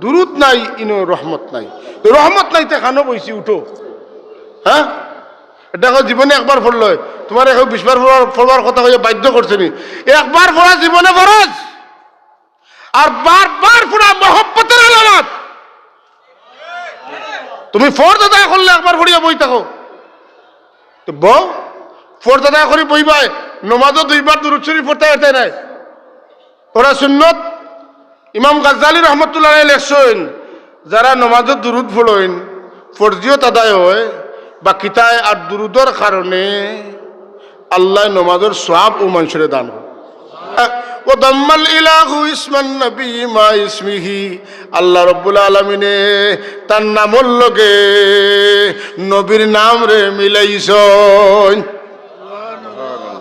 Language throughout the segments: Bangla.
দুরুদ নাই ইনো রহমত নাই। রহমত নাই তে খানো বইছি উঠো। হ্যাঁ, এটা জীবনে একবার পড়ল, তোমার এখন 20 বার পড়বার কথা হয়ে বাধ্য করছে নি? একবার পড়া জীবনে ফরজ, আর বারবার পড়া মহব্বতের আলামত। তুমি ফরজ আদায় করলে একবার পড়িয়া বই থাকো, তো বউ ফরজ আদায় করি বইবাই, নমাজও 2 বার দুরূদ শরীফ পড়তে হতে নাই। ওরা সুন্নত ইমাম গাজ্জালী রহমতুল্লাহ আলাইহি লেখছেন, যারা নমাজও দুরূদ পড়েন ফরজিয়ত আদায় হয় বা কিতায় আর দুরুদর কারণে আল্লাহ নমাজের সওয়াব ও মানুষের দান হয়। ও দাম্মাল ইলাহু ইসমান নবী মা ইসমিহি, আল্লাহ রাব্বুল আলামিনে তার নামর লগে নবীর নাম রে মিলাইছেন।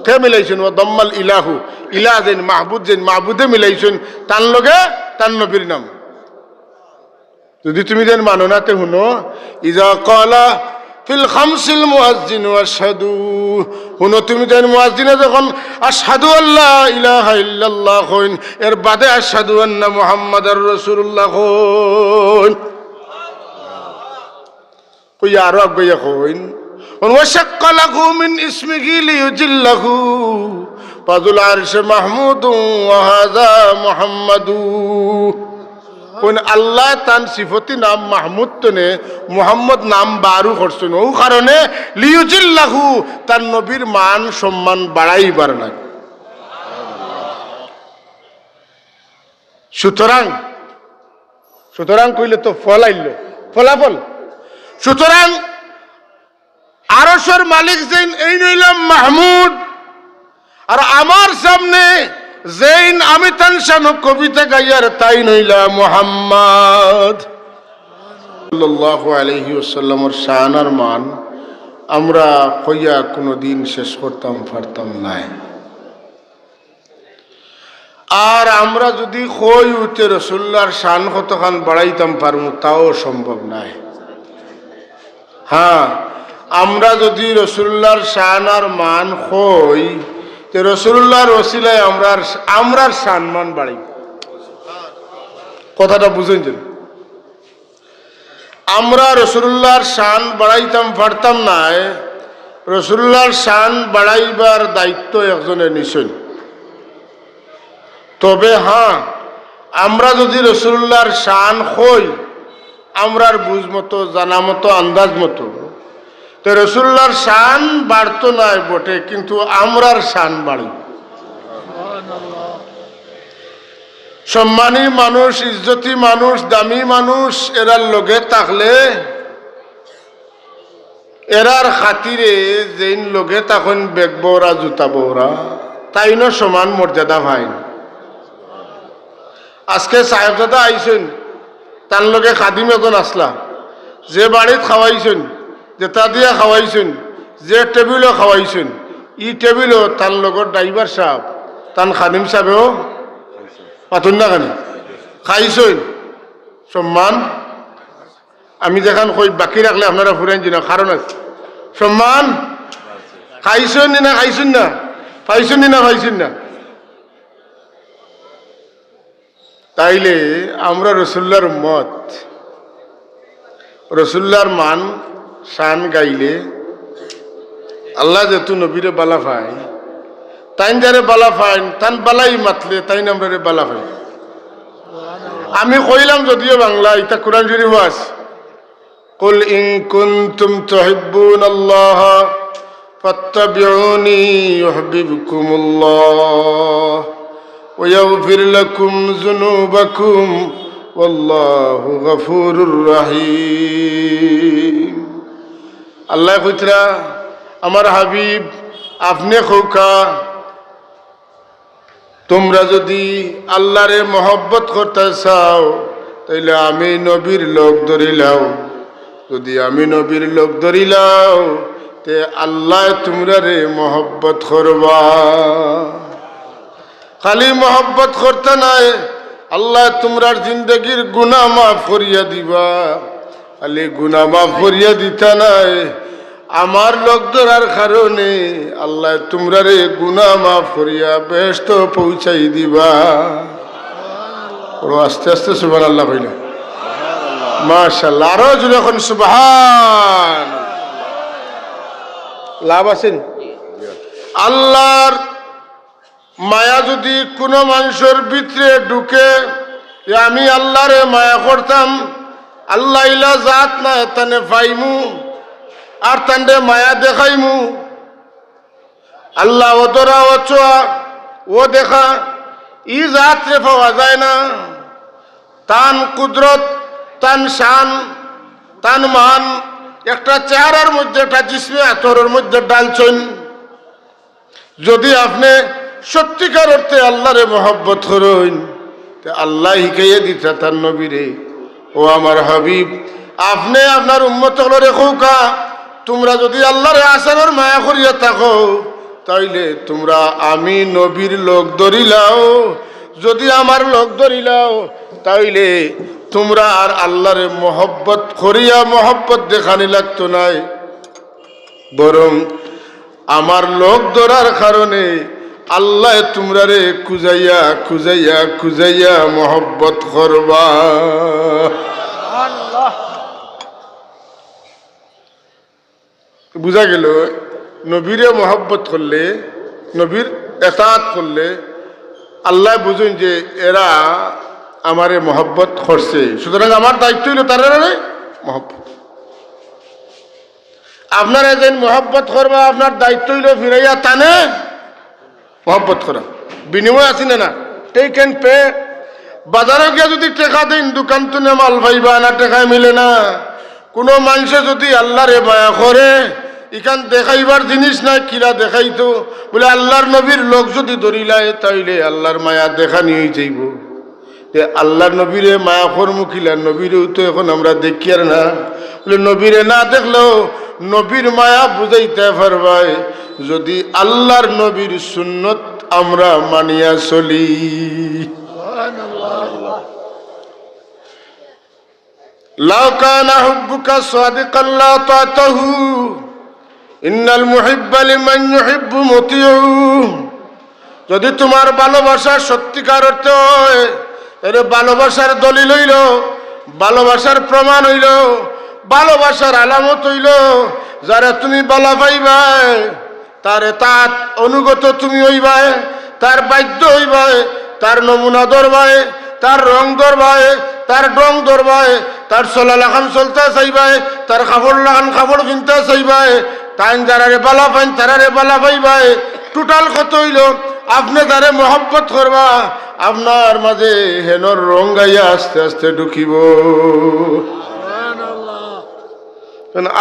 কে মিলাইছেন? ও দাম্মাল ইলাহু, ইলাহ যেন মাহবুদ, যেন মাহবুদে মিলাইছেন তার লগে তার নবীর নাম। যদি তুমি যেন মানো না তে শুনো, ইজা ক্বালা ফিল খামসিল মুয়াজ্জিন আশহাদু, শুনো তুমি যেন মুয়াজ্জিনে যখন আশহাদু আল্লা ইলাহা ইল্লাল্লাহ কইন, এর বাদে আশহাদু আন্না মুহাম্মাদার রাসূলুল্লাহ কইন। কই আরো আগে কইন, ওয়া শাক্কা লাহু মিন ইসমিহি লিয়ুজিল্লাহু ফাযুল আরশি মাহমুদু ওয়া হাযা মুহাম্মাদু। কোন আল্লাহ তান সিফতি নাম মাহমুদ তনে মুহাম্মদ নাম বারু করছেন, ও কারণে লিয়ুজিল্লাহু তার নবীর মান সম্মান বাড়াইবার লাগে। সুতরাং কইলে তো ফল আইল, ফলাফল। সুতরাং আরশের মালিক যেন এই নইলাম মাহমুদ, আর আমার সামনে যেইন আমি তান শানো কবিতা গাইয়ার তাই নইলা মুহাম্মদ সাল্লাল্লাহু আলাইহি ওয়াসাল্লামের শান আর মান আমরা কইয়া কোনোদিন শেষ করতাম পারতাম নাই। আর আমরা যদি কই উঠে রাসূলুল্লাহর শান কতখান বাড়াইতাম পারমু তাও সম্ভব নাই। হ্যাঁ, আমরা যদি রাসূলুল্লাহর শান আর মান কই তে রাসূলুল্লাহর ওসিলায় আমরার সম্মান বাড়াই। কথাটা বুঝেন যে আমরা রাসূলুল্লাহর শান বাড়াইতাম পারতাম না, রাসূলুল্লাহর শান বাড়াইবার দায়িত্ব একজনের নিছেন। তবে হ্যাঁ, আমরা যদি রাসূলুল্লাহর শান কই আমরার বুঝ মতো, জানা মতো, আন্দাজ মতো, তো রাসূলুল্লাহর শান বাড়তো নাই বটে, কিন্তু আমরার শান বাড়ি। সম্মানী মানুষ, ইজ্জতি মানুষ, দামি মানুষ এরার লগে থাকলে এরার খাতিরে যেইন লগে তখন বেগ বৌরা জুতা বৌরা তাইন সমান মর্যাদা ভাইন। আজকে সাহেবজাদা আইছেন, তার লগে খাদিম এখন আসলা, যে বাড়িত খাওয়াইছেন, যেটা দিয়া খাওয়াইছেন, যে টেবিলও খাওয়াইছেন, ই টেবিলও তার লগত ড্রাইভার সাহেব তান খাদিম সাহেবেও পাতুন না কেন খাইছেন। সম্মান আমি যেখান কই বাকি রাখলে আপনারা ফুরাইন না, কারণ আছে। সম্মান খাইছেন না খাইছেন না, পাইছেন না পাইছেন না। তাইলে আমরা রাসূলুল্লাহর উম্মত, রাসূলুল্লাহর মান শান গাইলে আল্লাহ যেহেতু নবীরে বালা পায়, তাইন যারে বালা পাইন তান বালাই মাতলে তাইন আমরা রে বালা পাই। আমি কইলাম যদিও বাংলা, এটা কোরআন শরীফ আছে, কুল ইন কুনতুম তুহিব্বুনাল্লাহ ফাত্তাবিউনি ইউহিব্বুকুমুল্লাহ ওয়া ইয়াগফির লাকুম যুনুবাকুম ওয়াল্লাহু গফুরুর রহিম। আল্লাহ কইতরা আমার হাবিব আপনি খোকা, তোমরা যদি আল্লাহরে মহব্বত করতে চাও তাইলে আমি নবীর লোক ধরিলাও, যদি আমি নবীর লোক ধরিলাও তে আল্লাহ তোমরা রে মহব্বত করবা। খালি মহব্বত করতে নাই, আল্লাহ তোমরার জিন্দগির গুনাহ মাফ করিয়া দিবা। খালি গুনাহ মাফ করিয়া দিতা নাই, আমার লোক ধরার কারণে আল্লাহ তোমরা রে গুনাহ মাফ করিয়া বেহেশত পৌঁছাই দিবা। আস্তে আস্তে সুবহানাল্লাহ কইলা। মাশাআল্লাহ, আরো জোরে এখন সুবহান। লাভ আছেন? আল্লাহর মায়া যদি কোনো মানুষের ভিতরে ঢুকে, আমি আল্লাহরে মায়া করতাম, আল্লাহ ইলা জাত না তানে পাইমু আর তান্ডে মায়া দেখাইমু। আল্লাহ ও তোরা ও চোয়া ও দেখা ই জাত রে পাওয়া যায় না। তান কুদরত, তান শান, তান মান একটা চেহারার মধ্যে, একটা জিসমে আতরের মধ্যে ডালছেন। যদি আপনি সত্যিকার অর্থে আল্লাহরে মহব্বত করেন, আল্লাহ শিখাইয়া দিতে তার নবীরে, ও আমার হাবিব, আপনি আপনার উম্মত হলরে কৌকা, তোমরা যদি আল্লাহরে আসানোর মায়া করিয়া থাকো, তাইলে তোমরা আমি নবীর লোক ধরিলাও। যদি আমার লোক ধরিলাও, তাইলে তোমরা আর আল্লাহরে মহব্বত করিয়া মহব্বত দেখানি লাগতো নাই, বরং আমার লোক ধরার কারণে আল্লাহ তোমরা রে খুঁজাইয়া খুঁজাইয়া খুঁজাইয়া মহব্বত করবা। বুঝা গেল, নবীরে মহব্বত করলে, নবীর এতাত করলে আল্লাহ বুঝুন যে এরা আমারে মহব্বত করছে, সুতরাং আমার দায়িত্ব হইল তারা মহব্বত। আপনারা যেন মহব্বত করবা, আপনার দায়িত্ব হইল ফিরাইয়া টানে মহব্বত করা। বিনিময় আছে না, টেক এন্ড পে। বাজারে গিয়ে যদি টেকা দেন, দোকান তুলে মাল পাইবা না, টেকায় মিলে না। কোনো মানুষে যদি আল্লাহরে মায়া করে, ইখান দেখাইবার জিনিস নাই, কিরা দেখাইতো বলে আল্লাহর নবীর লোক যদি ধরিলায়, তাইলে আল্লাহর মায়া দেখা নিয়ে যাইব। আল্লাহর নবীরে মায়া করমু কিলা, নবীরেও তো এখন আমরা দেখি আর না, বলে নবীরে না দেখলেও নবীর মায়া বুঝাইতে পারবাই যদি আল্লাহর নবীর সুন্নত আমরা মানিয়া চলি। লাউ কানা হুব্বুকা সাদিকান লা তাতাহু ইন্নাল মুহিব্বা লিমান ইউহিব্বু মুতিউ। যদি তোমার ভালোবাসা সত্যিকার অর্থে হয়, এর ভালোবাসার দলিল হইল, ভালোবাসার প্রমাণ হইল, ভালোবাসার আলামত হইল, যারা তুমি বালা পাইবাই তারে তার অনুগত তুমি হইবাই, তার বাধ্য হইবাই, তার নমুনা ধরবাই, তার রং ধরবাই, তার ডং ধরবাই, তার চলা লাখান চলতে চাইবাই, তার কাপড় লাখান কাপড় কিনতে চাইবাই, তাই যারারে বালা পাইন তারারে বালা পাইবাই। টোটাল কত হইল, আপনি যারে মহব্বত করবা, আপনার মাঝে হেনর রং গাইয়া আস্তে আস্তে ঢুকিব।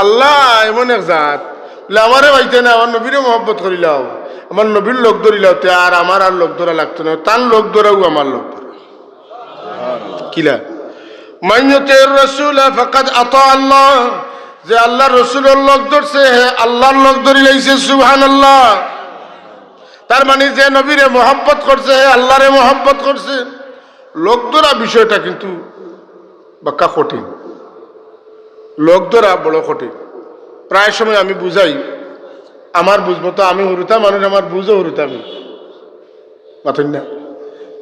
আল্লাহ এমন এক জাত, আমারে পাইতে না, আমার নবীরে মহব্বত করিলাও, আমার নবীর লোক ধরিলাও, তে আর আমার আর লোক ধরা লাগতো না, তার লোক ধরাও আমার লোক ধরা। কিলা মাইয়তের রাসূল ফাকাদ আতা আল্লাহ, যে আল্লাহর রাসূলের লোক ধরছে, হে আল্লাহর লোক ধরি লাইছে, সুবহানাল্লাহ। তার মানে যে নবীরে মহব্বত করছে, হে আল্লাহরে মহব্বত করছে। লোক ধরা বিষয়টা কিন্তু বাক্কা কঠিন, লোক ধরা বড় কঠিন। প্রায় সময় আমি বুঝাই, আমার বুঝবো তো, আমি হরুতা মানুষ, আমার বুঝো হরুতামি মাথুন না।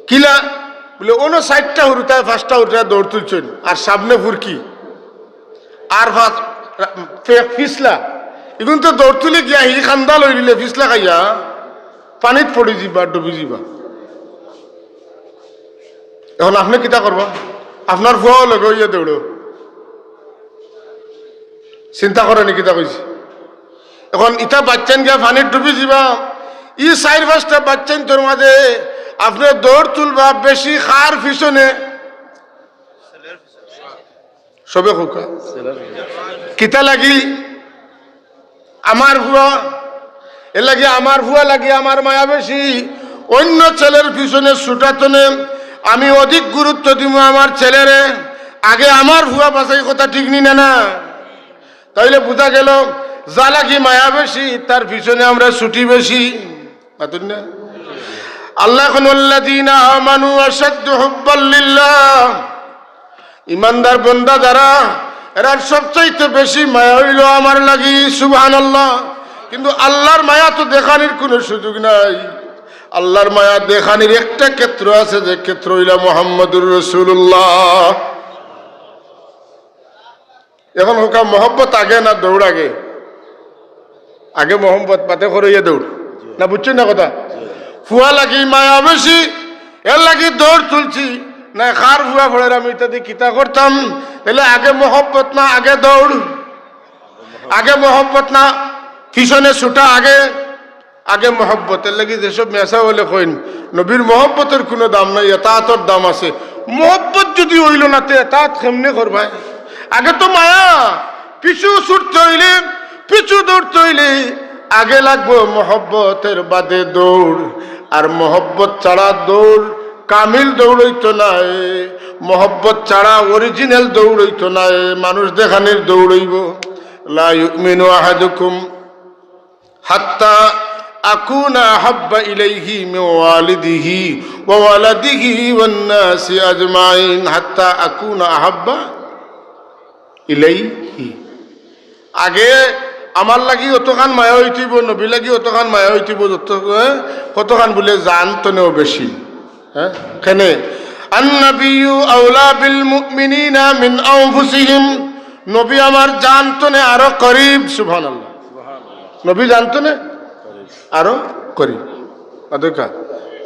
কিলা বলে অন্য 60টা হরুতায় 5টা হরুতা দৌড় তুলছেন, আর সামনে ফুরকি আর ফিসলা, এখন তো দৌড় তুলে গিয়া হি খান্দা লই দিলে ফিসলা খাইয়া পানিত পড়ি যাবা, ডুবি যাবা। এখন আপনি কিতা করবা? আপনার ভুয়াও লগে হইয়া দৌড়ো, চিন্তা করে নি কিতা কইছি। এখন ইটা বাচ্চান গিয়া পানিত ডুবি যাবা, ই 4-5টা বাচ্চান তোর মাঝে আপনি দৌড় তুলবা বেশি খার পিছনে সবে খোকা কিতা লাগি আমার ভুয়া, এ লাগে আমার ভুয়া লাগে, আমার মায়া বেশি। অন্য ছেলের পিছনে ছুটাতনে আমি অধিক গুরুত্ব দিব আমার ছেলেরে, আগে আমার ভুয়া বাসাই কথা ঠিক নি না। তাইলে বোঝা গেল যা লাগি মায়া বেশি, তার পিছনে আমরা ছুটি বেশি। না আল্লাহ এখন আল্লাযীনা আমানু আশাদ্দু হুব্বাল লিল্লাহ, ইমানদার বান্দা যারা, এরা সবচাইতে বেশি মায়া হইল আমার লাগি, সুবহানাল্লাহ। কিন্তু আল্লাহর মায়া তো দেখানির কোনো সুযোগ নাই। আল্লাহর মায়া দেখানির একটা ক্ষেত্র আছে, যে ক্ষেত্র হইল মুহাম্মদুর রাসূলুল্লাহ। এখন হোকা মহব্বত আগে না দৌড় আগে? আগে মহব্বত পাতে করিয়ে দৌড় না, বুঝছেন না কথা? ফুয়া লাগি মায়া বেশি এর লাগি দৌড় তুলছি না, খার ফুয়া ফোড়ের আমি ইত্যাদি কিতা করতাম। তাহলে আগে মহব্বত না আগে দৌড়? আগে মহব্বত না পিছনে ছুটা আগে? আগে মহব্বতের লাগি যেসব মেসা হলে কইন নবীর মহব্বতের কোনো দাম নাই, এতাতর দাম আছে। মহব্বত যদি হইল না তে এতাত কেমনে করবাই? আগে তো মায়া, পিছু ছুটতে হইলে পিছু দৌড়তে হইলে আগে লাগবো মহব্বতের বাদে দৌড়। আর মহব্বত ছাড়া দৌড় কামিল দৌড়ইতো নাই, মহব্বত ছাড়া অরিজিনাল দৌড়ইতো নাই, মানুষ দেখানির দৌড়ইব। লা ইউমিনু আহাদুকুম হাত্তা আকুনা আহাব্বা ইলাইহি মিন ওয়ালিদিহি ওয়া ওয়ালাদিহি ওয়ান নাসি আজমাইন হাত্তা আকুনা আহাব্বা ইলাইহি। আগে আমার লাগি অতখান মায়া হইতিব, নবী লাগি অতখান মায়া হইতিব, কতখান বলে জান তনেও বেশি। হ্যাঁ কেনে আন্নাবিয়্যু আওলা বিল মুমিনিনা মিন আনফুসিহিম, নবী আমার জান তনে আরো করিব। সুবহানাল্লাহ, নবী জানতো না আরো করিব। আদকা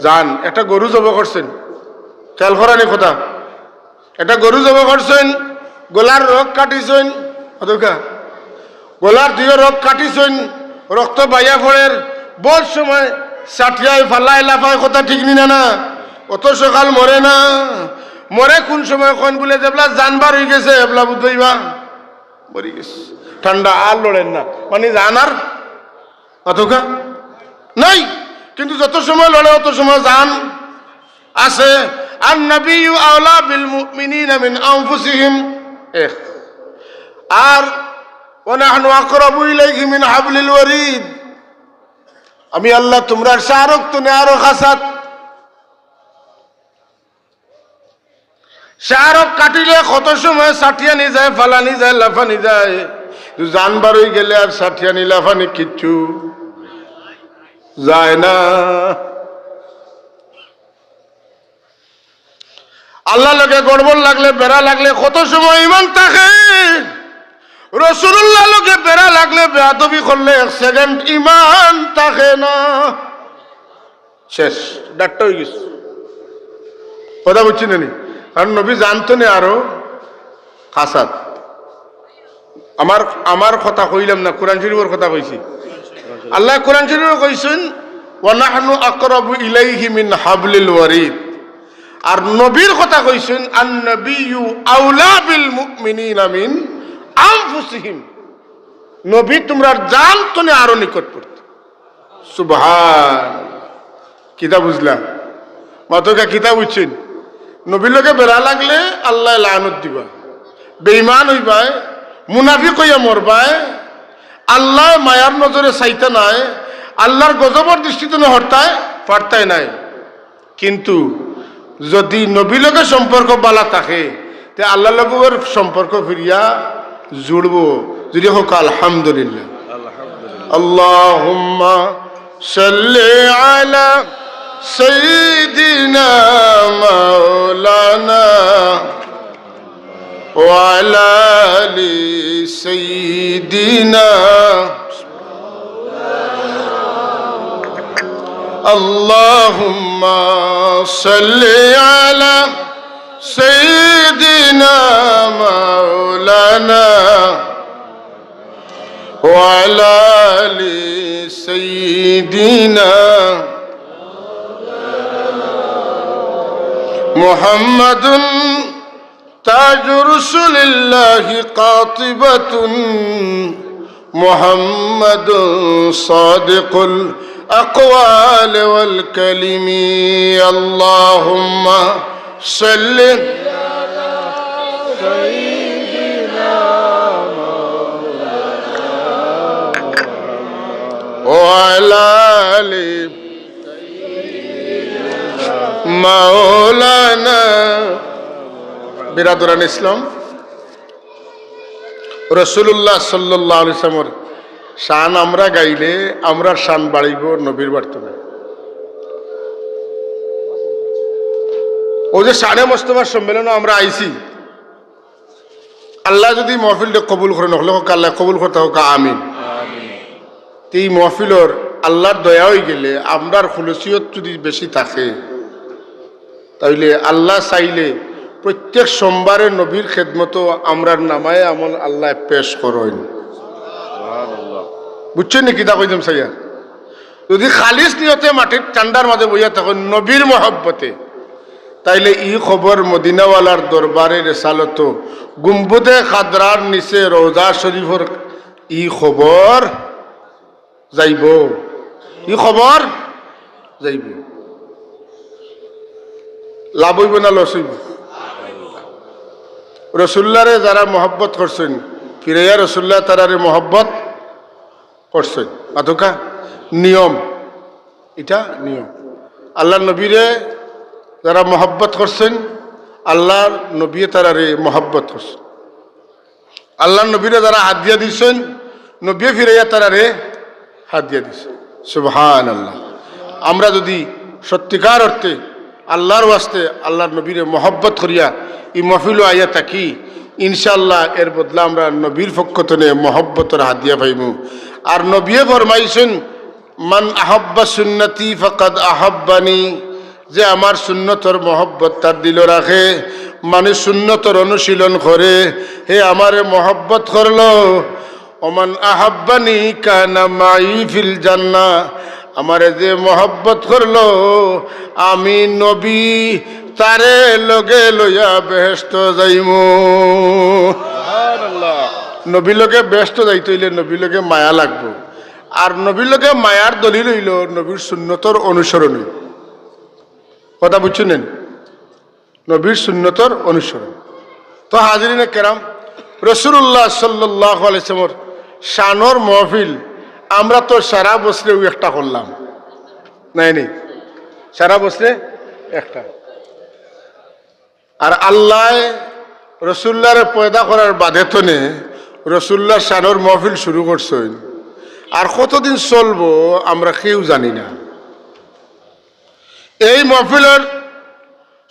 জান একটা গরু জব করছেন, খেয়াল করানি কথা, একটা গরু জব করছেন, গোলার রোগ কাটিছেন, আদকা গোলার দিয়ে রোগ কাটিছেন, রক্ত বাইয়া ফোড়ের বহুত সময় সাঠিয়ায় ফালাই লাফায়, কথা ঠিক নি না? অত সকাল মরে না, মরে কোন সময় কোন বলে যেবলা জানবার হয়ে গেছে এবলা বুঝবা মরি গেছে। ঠান্ডা আর লড়েন না মানে জানার অতকা নাই, কিন্তু যত সময় লড়ে অত সময় জান আছে। আর নবিয়্যু আওলা বিল মুমিনিনা মিন আনফুসিহিম, আর ওয়ানাহনু আকরাবু ইলাইহি মিন হাবলিল ওয়ারিদ, আমি আল্লাহ তোমরা শারক তুনে আরো খাসাত। শারক কাটিলে কত সময় সাঠিয়ানি যায়, ফালানি যায়, লাফানি যায়, জানবার হয়ে গেলে আর সাঠিয়ানি লাফানি কিচ্ছু যায় না। আল্লাহ লোকে গড়বড় লাগলে বেড়া লাগলে কত সময় ইমান থাকে, রাসূলুল্লাহ লোকে বেড়া লাগলে বেয়াদবি করলে এক সেকেন্ড ইমান থাকে না, শেষ ডাক্তার হয়ে গেছে। কথা বুঝছি না? কারণ নবী জানতো না আরো খাসাত। আমার কথা কইলাম না, কোরআন শরীফের কথা কইছি। আল্লাহ কোরআন শরীফে কইছেন ওয়ানাহনু আকরাবু ইলাইহি মিন হাবলিল ওয়ারিদ, আর নবীর কথা কইছেন আন-নাবিয়্যু আওলা বিল মুমিনিনা মিন আনফুসিহিম, নবী তোমরা জানতো না আরো নিকটবর্তী। সুবহান, কিতাব বুঝলা মাতকা কিতাব বুঝছেন? নবীর লোকে বেড়া লাগলে আল্লাহ লানত দিবা, বেঈমান হইবায়, মুনাফিক হইয়া মরবায়, আল্লাহ মায়ার নজরে চাইতে নাই, আল্লাহর গজবর দৃষ্টিতে হরতায় পারতাই নাই। কিন্তু যদি নবীর লোকের সম্পর্ক বালা থাকে তে আল্লাহ লোকের সম্পর্ক ফিরিয়া জুড়ব। যদি হোক আলহামদুলিল্লাহ। আল্লাহুম্মা সাল্লি আলা সাইয়্যিদিনা মাওলানা ওয়া আলা আলি সাইয়্যিদিনা। আল্লাহুম্মা সাল্লি আলা সাইয়্যিদিনা মাওলানা ওয়া আলা আলি সাইয়্যিদিনা। মুহাম্মাদুন তাজু রাসূলিল্লাহি কাতিবাতুন, মুহাম্মাদুন সাদিকুল আকওয়াল ওয়াল কালিমি। আল্লাহুম্মা সাল্লি আলা সাইয়্যিদিনা ওয়া আলা আলি মাওলানা। বিরাদরান ইসলাম, রাসূলুল্লাহ সাল্লাল্লাহু আলাইহি ওয়াসাল্লামের শান আমরা গাইলে আমরা শান বাড়িব নবীর বার্তনে। ও যে শানে মোস্তফার সম্মেলনে আমরা আইছি, আল্লাহ যদি মহফিলটা কবুল করে নহলে হোক আল্লাহ কবুল করতে হোক আমিন। এই মহফিলর আল্লাহর দয়া হয়ে গেলে আমরার খুলসিয়ত যদি বেশি থাকে তাইলে আল্লাহ চাইলে প্রত্যেক সোমবারে নবীর খেদমত আমরার নামায় আমল আল্লাহ পেশ করেন। বুঝছেন নি কিতা কইতাম সাইয়া? যদি খালিস নিয়তে মাটির ঠান্ডার মাঝে বইয়া থাকেন নবীর মহব্বতে, তাইলে ই খবর মদিনাওয়ালার দরবারে রেসালত গুম্বুদে খাদরার নিচে রোজা শরীফর ই খবর যাইব, ই খবর যাইব। লাভ হইব না লস হইব? রসুল্লারে যারা মহব্বত করছেন ফিরাইয়া রসুল্লাহ তারারে মহব্বত করছেন। আধুকা নিয়ম, এটা নিয়ম। আল্লাহ নবীরে যারা মহব্বত করছেন আল্লাহর নবী তারারে মহব্বত করছেন। আল্লাহ নবীরে যারা হাত দিয়া দিচ্ছেন নবী ফিরাইয়া তারারে হাত দিয়া দিচ্ছেন। সুবহানাল্লাহ। আমরা যদি সত্যিকার অর্থে আল্লাহর ওয়াস্তে আল্লাহর নবীরে মহব্বত করিয়া এই মহফিল আইয়া থাকি, ইনশাআল্লাহ এর বদলা আমরা নবীর পক্ষ থেকে মহব্বতের হাত দিয়া পাইমু। আর নবীয়ে ফরমাইছেন মান আহাব্বা সুন্নতি ফাকাদ আহাব্বানি, যে আমার সুন্নতর মহব্বত তার দিল রাখে, মানে সুন্নতর অনুশীলন করে, হে আমারে মহব্বত করলো। ওমান আহাব্বানি কানা মাই ফিল জান্নাহ, আমারে যে মহব্বত করলো আমি নবী তারে লগে লইয়া বেহেশত যাইমু। সুবহানাল্লাহ। নবী লগে বেহেশত যাইতে হইলে নবী লগে মায়া লাগবো। আর নবী লগে মায়ার দলিল হইল নবীর সুন্নতর অনুসরণ। কথা বুঝছেন? নবীর সুন্নতর অনুসরণ। তো হাজিরিনে কেরাম, রাসূলুল্লাহ সাল্লাল্লাহু আলাইহি ওয়াসাল্লামের শানর মাহফিল আমরা তো সারা বছরেও একটা করলাম, নাই সারা বছরে একটা। আর আল্লাহ রসুল্লাহরে পয়দা করার বাধে তনে রসুল্লাহ শানর মাহফিল শুরু করছেন। আর কতদিন চলবো আমরা কেউ জানি না। এই মাহফিলের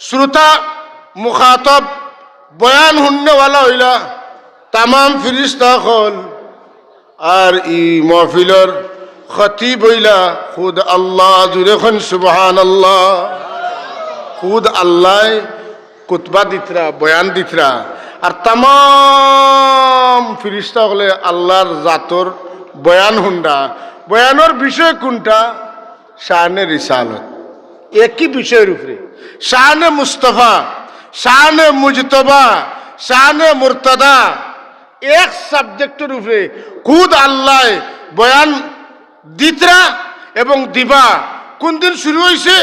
শ্রোতা মুখাতব বয়ান শুননেওয়ালা হইলা তামাম ফিরিস্তা হল, আর ই মাহফিলের খতিব হইলা খুদ আল্লাহ। জুড়ে খন সুবহানাল্লাহ। খুদ আল্লাহ কুতবা দিতরা, বয়ান দিতরা। আর তামাম ফিরিস্তা হলে আল্লাহর জাতর বয়ান হুন্ডা। বয়ানোর বিষয় কোনটা? শানে রিসালত, একই বিষয়ের উপরে। শানে মুস্তফা, শানে মুজতবা, শানে মুরতাদা, এক সাবজেক্টের উপরে খুদ আল্লাহ বয়ান দিতরা এবং দিবা। কোন দিন শুরু হয়েছে?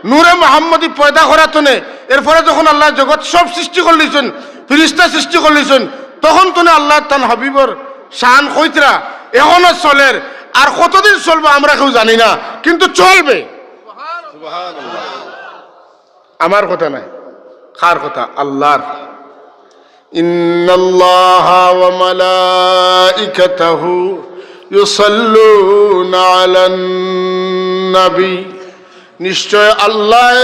নূরে মোহাম্মদী পয়দা করাতনে। এরপরে যখন আল্লাহ জগৎ সব সৃষ্টি করলিছেন, ফিরিস্তা সৃষ্টি করলিছেন, তখন তনে আল্লাহ তান হাবিবর শান কইতরা এখনো চলের। আর কতদিন চলবে আমরা কেউ জানি না, কিন্তু চলবে। আমার কথা নাই, কার কথা? আল্লাহর। ইন্নাল্লাহা ওয়া মালাইকাতাহু ইউসাল্লুনা আলান নবী, নিশ্চয় আল্লাহ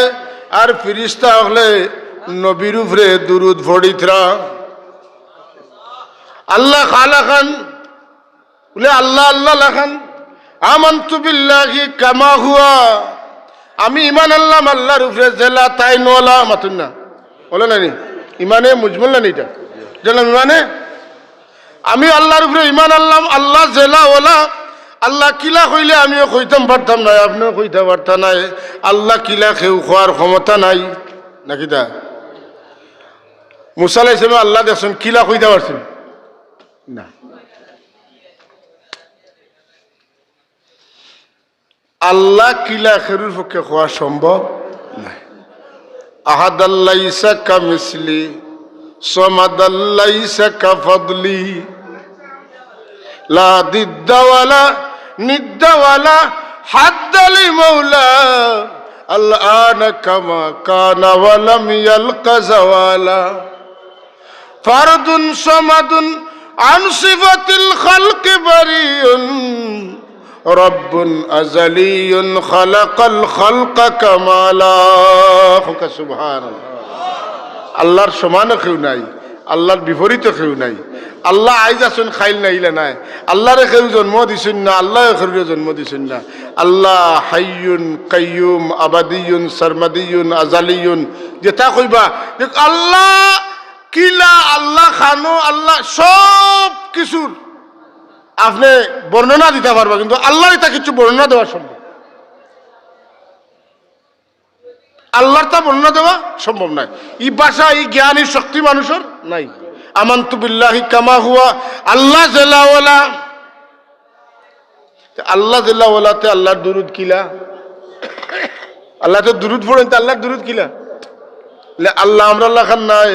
আর ফিরিস্তা হলে নবীর উপরে দুরুদ পড়িতরা। আল্লাহ খালা খান বলে আল্লাহ আল্লাহ লাখান আমানতু বিল্লাহি কামা হুয়া, আমি ইমান আল্লাহ আল্লাহর উপরে জেলা তাই নোলা মাতুন না বলে নানি ইমানে মুজমল না এটা জানলাম ইমানে আমি আল্লাহর উপরে ইমান আল্লাহ আল্লাহ জেলা ওলা। আল্লাহ কিলা কইলে আমিও কইতাম পারতাম নাই, আপনিও কইতে পারতাম নাই। আল্লাহ কিলা কেউ খোয়ার ক্ষমতা নাই নাকি? তা মুসা আলাইহিস সালাম আল্লাহ দেখছেন কিলা কইতে পারছেন না। আল্লাহ কিলা খেরুর পক্ষে খোয়া সম্ভব নাই। আহাদাল্লাইসা কামিসলি সমাদাল্লাইসা কাফাদলি লা দিদ্দাওয়ালা নিদ্দাওয়ালা হাদ্দালি মাওলা আল্লানা কামা কানা ওয়ালাম ইয়ালকা জাওয়ালা ফারদুন সামাদুন আন সিফাতিল খালকি বারিউন রব্বুন আজালিয়ুন খালাকাল খালকা কামালা। সুবহানাল্লাহ। আল্লাহর সমান কেউ নাই, আল্লাহর বিপরীতে কেউ নাই। আল্লাহ আইজ আসুন খাইল নাইলে নাই, আল্লাহরে কেউ জন্ম দিছেন না, আল্লাহ কেউ জন্ম দিছেন না। আল্লাহ হাইয়ুন কাইয়ুম আবাদিয়ুন সরমাদিয়ুন আজালিয়ুন, যেটা কইবা আল্লাহ কিলা, আল্লাহ খানো, আল্লাহ সব কিছুর আপনি বর্ণনা দিতে পারবা, কিন্তু আল্লাহর এটা কিছু বর্ণনা দেওয়া সম্ভব, আল্লাহর তা বর্ণনা দেওয়া সম্ভব নাই। এই ভাষা, এই জ্ঞান, এই শক্তি মানুষের নাই। আমানতু বিল্লাহি কামা হুয়া, আল্লাহ জাল্লা ওয়ালা, আল্লাহ জাল্লা ওয়ালাতে আল্লাহর দুরুদ কিলা, আল্লাহ তো দুরুদ পড়েন, তো আল্লাহর দুরুদ কিলা, আল্লাহ আমরাল্লাহ খান নাই,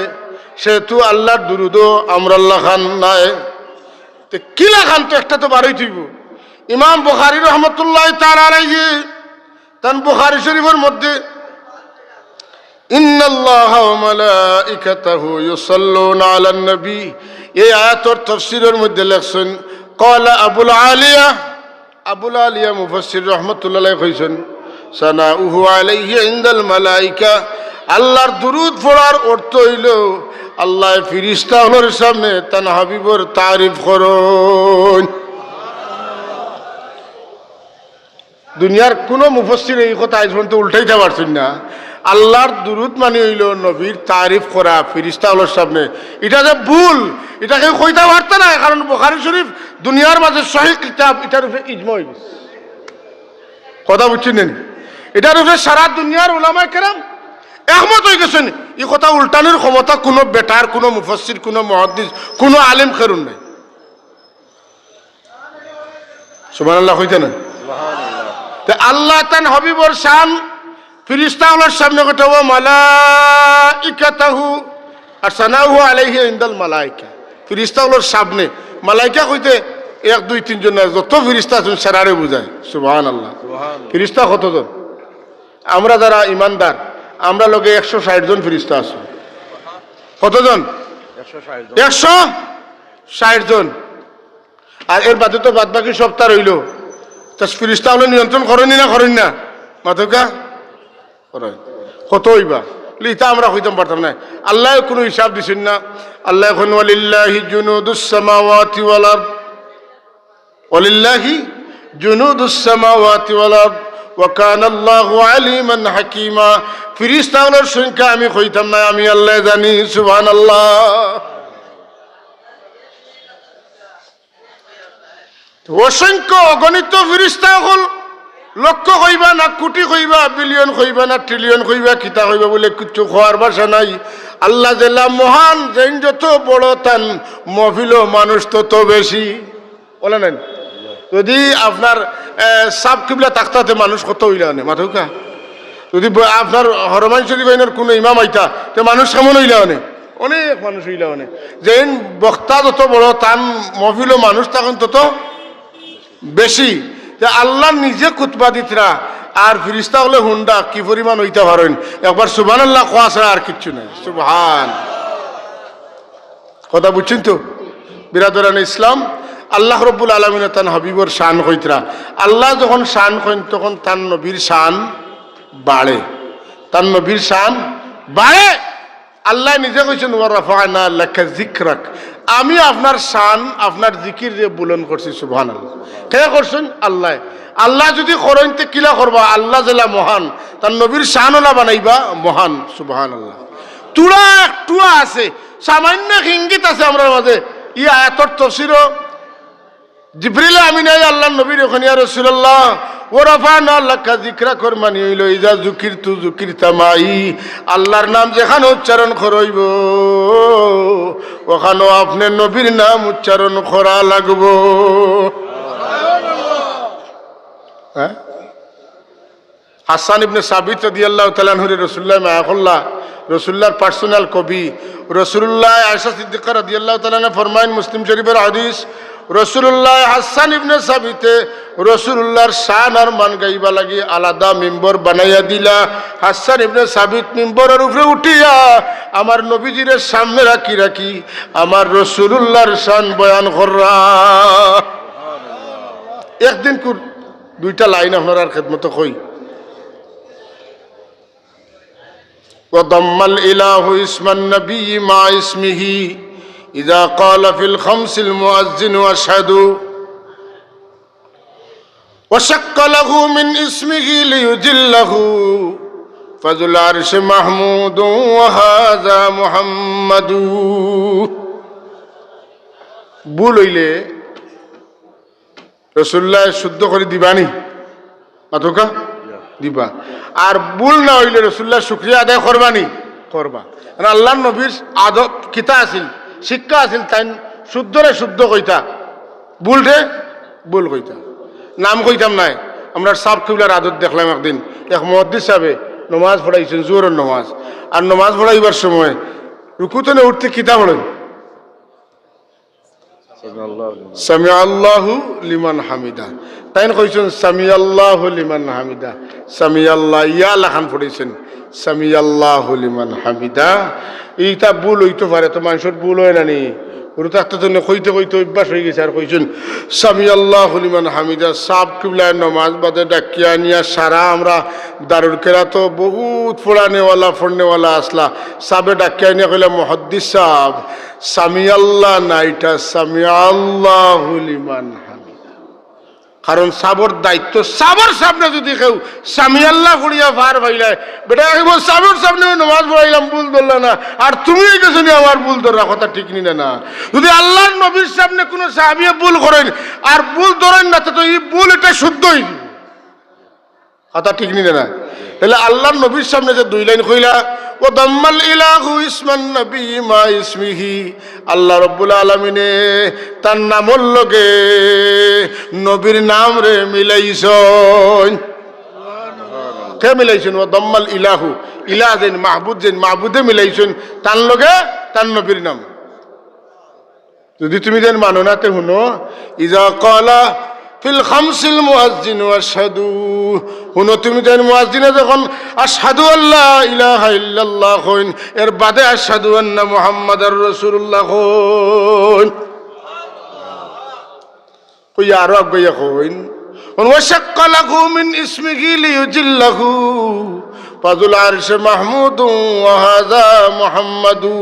সেহেতু আল্লাহর দুরুদও আমরাল্লাহ খান নাই, কিলা খান তো একটা তো বারোই থইব। ইমাম বুখারী রহমতুল্লাহ তাআলা আলাইহি তান বুখারী শরীফের মধ্যে ইন্নাল্লাহা ওয়া মালাইকাতাহু ইউসাল্লুনা আলান নবী, এই আয়াতের তাফসীরের মধ্যে লেখছেন ক্বালা আবুল আলিয়া মুফাসসির রাহমাতুল্লাহ আলাইহি কইছেন সানাউহু আলাইহি ইনদাল মালাইকা, আল্লাহর দুরুদ পড়ার অর্থ হইল আল্লাহ ফিরিস্তাদের সামনে তান হাবিবর তারিফ করুন। দুনিয়ার কোন মুফাসসির এই কথা আজ পর্যন্ত উল্টাইতে পারছেন না। আল্লাহর দুরুদ মানে হইল নবীর তারিফ করা ফিরিস্তাদের সামনে, এটা যে ভুল, এটাকে কইতে পারতে না, কারণ বুখারী শরীফ দুনিয়ার মাঝে সহিহ কিতাব, এটার উপরে ইজমা হয়ে গেছে। কথা বুঝছেন না? এটার উপরে সারা দুনিয়ার উলামায়ে কেরাম একমত হয়ে গেছেন। এই কথা উল্টানোর ক্ষমতা কোনো বেটার, কোনো মুফাসসির, কোনো মুহাদ্দিস, কোনো আলেম খেরুন নাই। সুবহানাল্লাহ কইতে না? সুবহানাল্লাহ। আল্লাহ তান হাবিবর শান ফিরিস্তাগুলোর সামনে কথা, ওয়া মালাইকাতাহু আর সানাহু আলাইহি ইনদাল মালাইকা, ফিরিস্তাগুলোর সামনে, মালাইকা কইতে 1 2 3 জন না, যত ফিরিস্তা আছেন সারারে বুঝায়। সুবহানাল্লাহ। ফিরিস্তা কতজন? আমরা যারা ইমানদার, আমরা লগে 160 জন ফিরিস্তা আছে। কতজন? 160 জন। আর এর বাদে তো বাদ বাকি সব তার হইল, তা ফিরিস্তা হলে নিয়ন্ত্রণ করেনি না করেন না? মাথকা কত হইবা ইটা আমরা হইতাম পারতাম না। আল্লাহ কোনো হিসাব দিছেন না। আল্লাহ এখন ওয়ালিল্লাহি জুনুদুস সামাওয়াতি ওয়াল আরদ, ওয়ালিল্লাহি জুনুদুস সামাওয়াতি ওয়াল আরদ ওয়া কানা আল্লাহু আলিমান হাকীমা। ফেরেশতাগুলোর সংখ্যা আমি কইতাম না, আমি আল্লাহ জানি। সুবহানাল্লাহ। অসংখ্য অগণিত ফেরেশতা হল, লক্ষ কইবা না কোটি কইবা, বিলিয়ন কইবা না ট্রিলিয়ন কইবা, কিতা কইবা বলে কিচ্ছু খোয়ার ভাষা নাই। আল্লাহ জেলা মহান, যেন যত বড় তান মহফিল মানুষ তত বেশি। বলে নেন, যদি আপনার সাব কিবলা তাকতাতে মানুষ কত হইলা নে মাথুকা, যদি আপনার হরমান শরীফ আইনের কোনো ইমাম আইতা তো মানুষ কেমন হইলা নে, অনেক মানুষ হইলা নে। যেন বক্তা যত বড় তান মহফিল মানুষ তখন তত বেশি। আল্লাহ নিজে কুতবা দিতরা, আর ফিরিস্তা হলে হুন্ডা কি পরিমাণ হইতে পারেন। একবার সুবহানাল্লাহ কোয়া ছাড়া আর কিচ্ছু নাই। সুবহান। কথা বুঝছেন তো বিরাদরান ইসলাম? আল্লাহ রব্বুল আলামিন তান হাবিবর শান কইতরা। আল্লাহ যখন শান কইন তখন তান নবীর শান বাড়ে, তান নবীর শান বাড়ে। আল্লাহ নিজে কইছেন ওয়া রাফা'না লাকা যিকরাক, আমি আপনার শান, আপনার জিকির যে বুলন্দ করছি। সুবহানাল্লাহ। কে করছেন? আল্লাহ। আল্লাহ যদি করেন তে কিলা করবা? আল্লাহ জেলা মহান, তার নবীর শান ওলা বানাইবা মহান। সুবহানাল্লাহ। তুলা একটু আছে, সামান্য ইঙ্গিত আছে আমরা মাঝে। ই আয়াতর তাফসীরও জিবরিল আমিন আল্লাহ নবীর ওখানে, ইয়া রাসূলুল্লাহ ওয়া রাফা'না লাকা যিকরাক মানে হইল ইজা যুকিরতু যুকিরতা মাই, আল্লাহর নাম যেখানে উচ্চারণ করইব ওখানে আপনি নবীর নাম উচ্চারণ করা লাগবো। হ্যাঁ, হাসান ইবনে সাবিত রাদিয়াল্লাহু তাআলা আনহু রাসূলুল্লাহ মাআকুল্লাহ, রাসূলুল্লাহর পার্সোনাল কবি রাসূলুল্লাহ আয়েশা সিদ্দিকা রাদিয়াল্লাহু তাআলা আনহা ফরমায়েন, মুসলিম শরীফের হাদিস, রাসূলুল্লাহ হাসান ইবনে সাবিতে রাসূলুল্লাহর শান আর মান গাইবা লাগি আলাদা মিম্বর বানাইয়া দিলা। হাসান ইবনে সাবিত মিম্বরের উপরে উঠিয়া আমার নবীজির সামনে রাখি রাখি আমার রাসূলুল্লাহর শান বয়ান কররা। একদিন দুইটা লাইন আপনার খেদমত কই। وضم الإله اسم النبي مع اسمه إذا قال في الخمس المؤذن أشهد وشق له من اسمه ليجله فذو العرش محمود وهذا محمد ভুল হইলে রাসূলুল্লাহ শুদ্ধ করে দিবানি মাতকা দিবা আর ভুল না হইলে রাসূলুল্লাহ শুকরিয়া আদায় করবানি করবা আর আল্লাহর নবীর আদব কিতা আছিল শিক্ষা আছিল তাই শুদ্ধরে শুদ্ধ কইতা ভুলরে ভুল কইতা নাম কইতাম নাই আমরা সাব কিবলার আদত দেখলাম একদিন এক মুহাদ্দিস সাহেব নমাজ পড়াইছেন জোহরের নমাজ আর নমাজ পড়াইবার সময় রুকুতে উঠতে কিতা পড়েন সামি আল্লাহু লিমান হামিদা তাই কইছেন সামি আল্লাহু লিমান হামিদা সামি আল্লাহ ইয়া লাখান পড়েছেন সামি আল্লাহু লিমান হামিদা এইটা ভুল হইতে পারে তো মানুষের ভুল হয় না নি ওর থাকতে জন্য কইতে কইতে অভ্যাস হয়ে গেছে আর কইছেন সামি আল্লাহু লিমান হামিদা সাব কিবলায় নমাজ বাদে ডাকিয়া নিয়া সারা আমরা দারুল কেরাত বহুত পড়ানেওয়ালা পড়নেওয়ালা আসলা সাবে ডাকিয়া নিয়া কইলাম মুহাদ্দিস সাহেব সামি আল্লাহ না এটা সামি আল্লাহু লিমান হামিদা কারণ সাবর দায়িত্ব সাবর সামনে যদি কেউ সামি আল্লাহ করিয়া ভার ভাইলায় বেটা সাবর সামনে নমাজ পড়াইলাম ভুল ধরলা না আর তুমি গেছো আমার ভুল ধরা কথা ঠিক নি না যদি আল্লাহর নবীর সামনে কোনো সাহাবিয়ে ভুল করেন আর ভুল ধরেন না তো এই ভুল এটা শুদ্ধই কথা ঠিক নি না তাহলে আল্লাহর নবীর সামনে যে দুই লাইন কইলা ও দাম্মাল ইলাহু ইসমান নবী মা ইসমিহি আল্লাহ রাব্বুল আলামিনে তার নামর লগে নবীর নাম রে মিলাইছেন কে মিলাইছেন ও দাম্মাল ইলাহু ইলাহ যেন মাহবুদ যেন মাহবুদে মিলাইছেন তার লগে তার নবীর নাম যদি তুমি যেন মানো না তে শুনো ইজা ক্বালা ফিল খামসিল মুয়াজ্জিন আশহাদু হুনো তুমি যেন মুয়াজ্জিনে যখন আশহাদু আল্লা ইলাহা ইল্লাল্লাহ কইন এর বাদে আশহাদু আন্না মুহাম্মাদার রাসূলুল্লাহ কইন কই আরো আগে কইন ওয়াশাক্কা লাহু মিন ইসমিহি লিয়ুজিল্লাহু ফাযুল আরশি মাহমুদু ওয়া হাযা মুহাম্মাদু